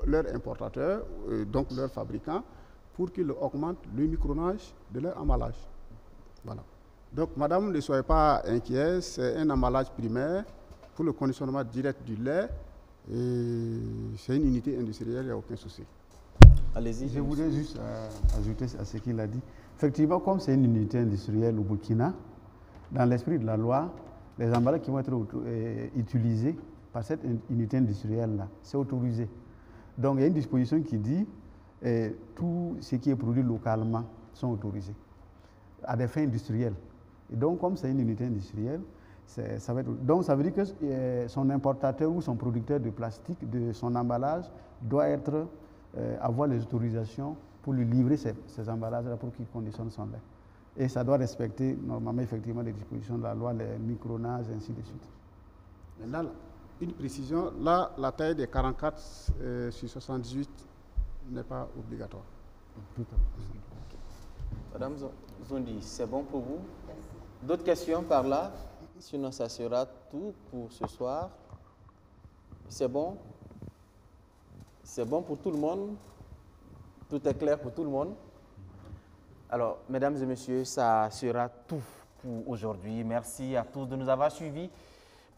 leurs importateurs, donc leurs fabricants, pour qu'ils augmentent le micronage de leur emballage. Voilà. Donc, madame, ne soyez pas inquiets, c'est un emballage primaire pour le conditionnement direct du lait. C'est une unité industrielle, il n'y a aucun souci. Allez-y. Je voulais juste ajouter à ce qu'il a dit. Effectivement, comme c'est une unité industrielle au Burkina, dans l'esprit de la loi, les emballages qui vont être utilisés par cette unité industrielle-là, c'est autorisé. Donc, il y a une disposition qui dit que tout ce qui est produit localement sont autorisés à des fins industrielles. Et donc, comme c'est une unité industrielle, ça va être... Donc, ça veut dire que son importateur ou son producteur de plastique, de son emballage, doit avoir les autorisations pour lui livrer ces emballages-là pour qu'il conditionne son lait. Et ça doit respecter normalement effectivement les dispositions de la loi, les micronages, ainsi de suite. Maintenant, une précision, là, la taille des 44 sur 78 n'est pas obligatoire. Tout à fait. Madame Zondi, c'est bon pour vous? D'autres questions par là? Sinon, ça sera tout pour ce soir. C'est bon? C'est bon pour tout le monde? Tout est clair pour tout le monde? Alors, mesdames et messieurs, ça sera tout pour aujourd'hui. Merci à tous de nous avoir suivis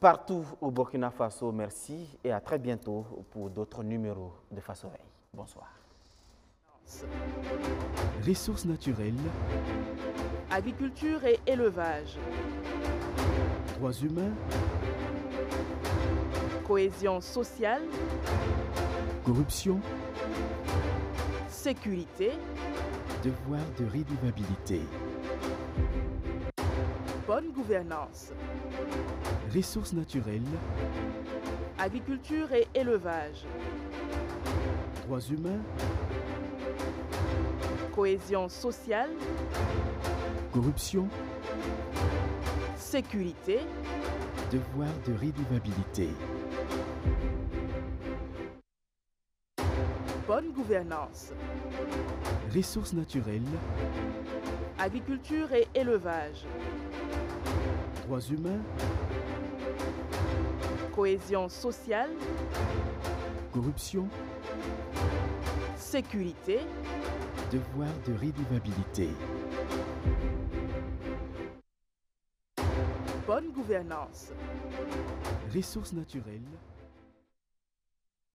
partout au Burkina Faso. Merci et à très bientôt pour d'autres numéros de Faso Veille. Bonsoir. Ressources naturelles, agriculture et élevage, droits humains, cohésion sociale, corruption, sécurité, devoir de rédivabilité, bonne gouvernance, ressources naturelles, agriculture et élevage, droits humains, cohésion sociale, corruption, sécurité, devoir de rédivabilité, bonne gouvernance, ressources naturelles, agriculture et élevage, droits humains, cohésion sociale, corruption, sécurité, devoir de rédivabilité, bonne gouvernance, ressources naturelles,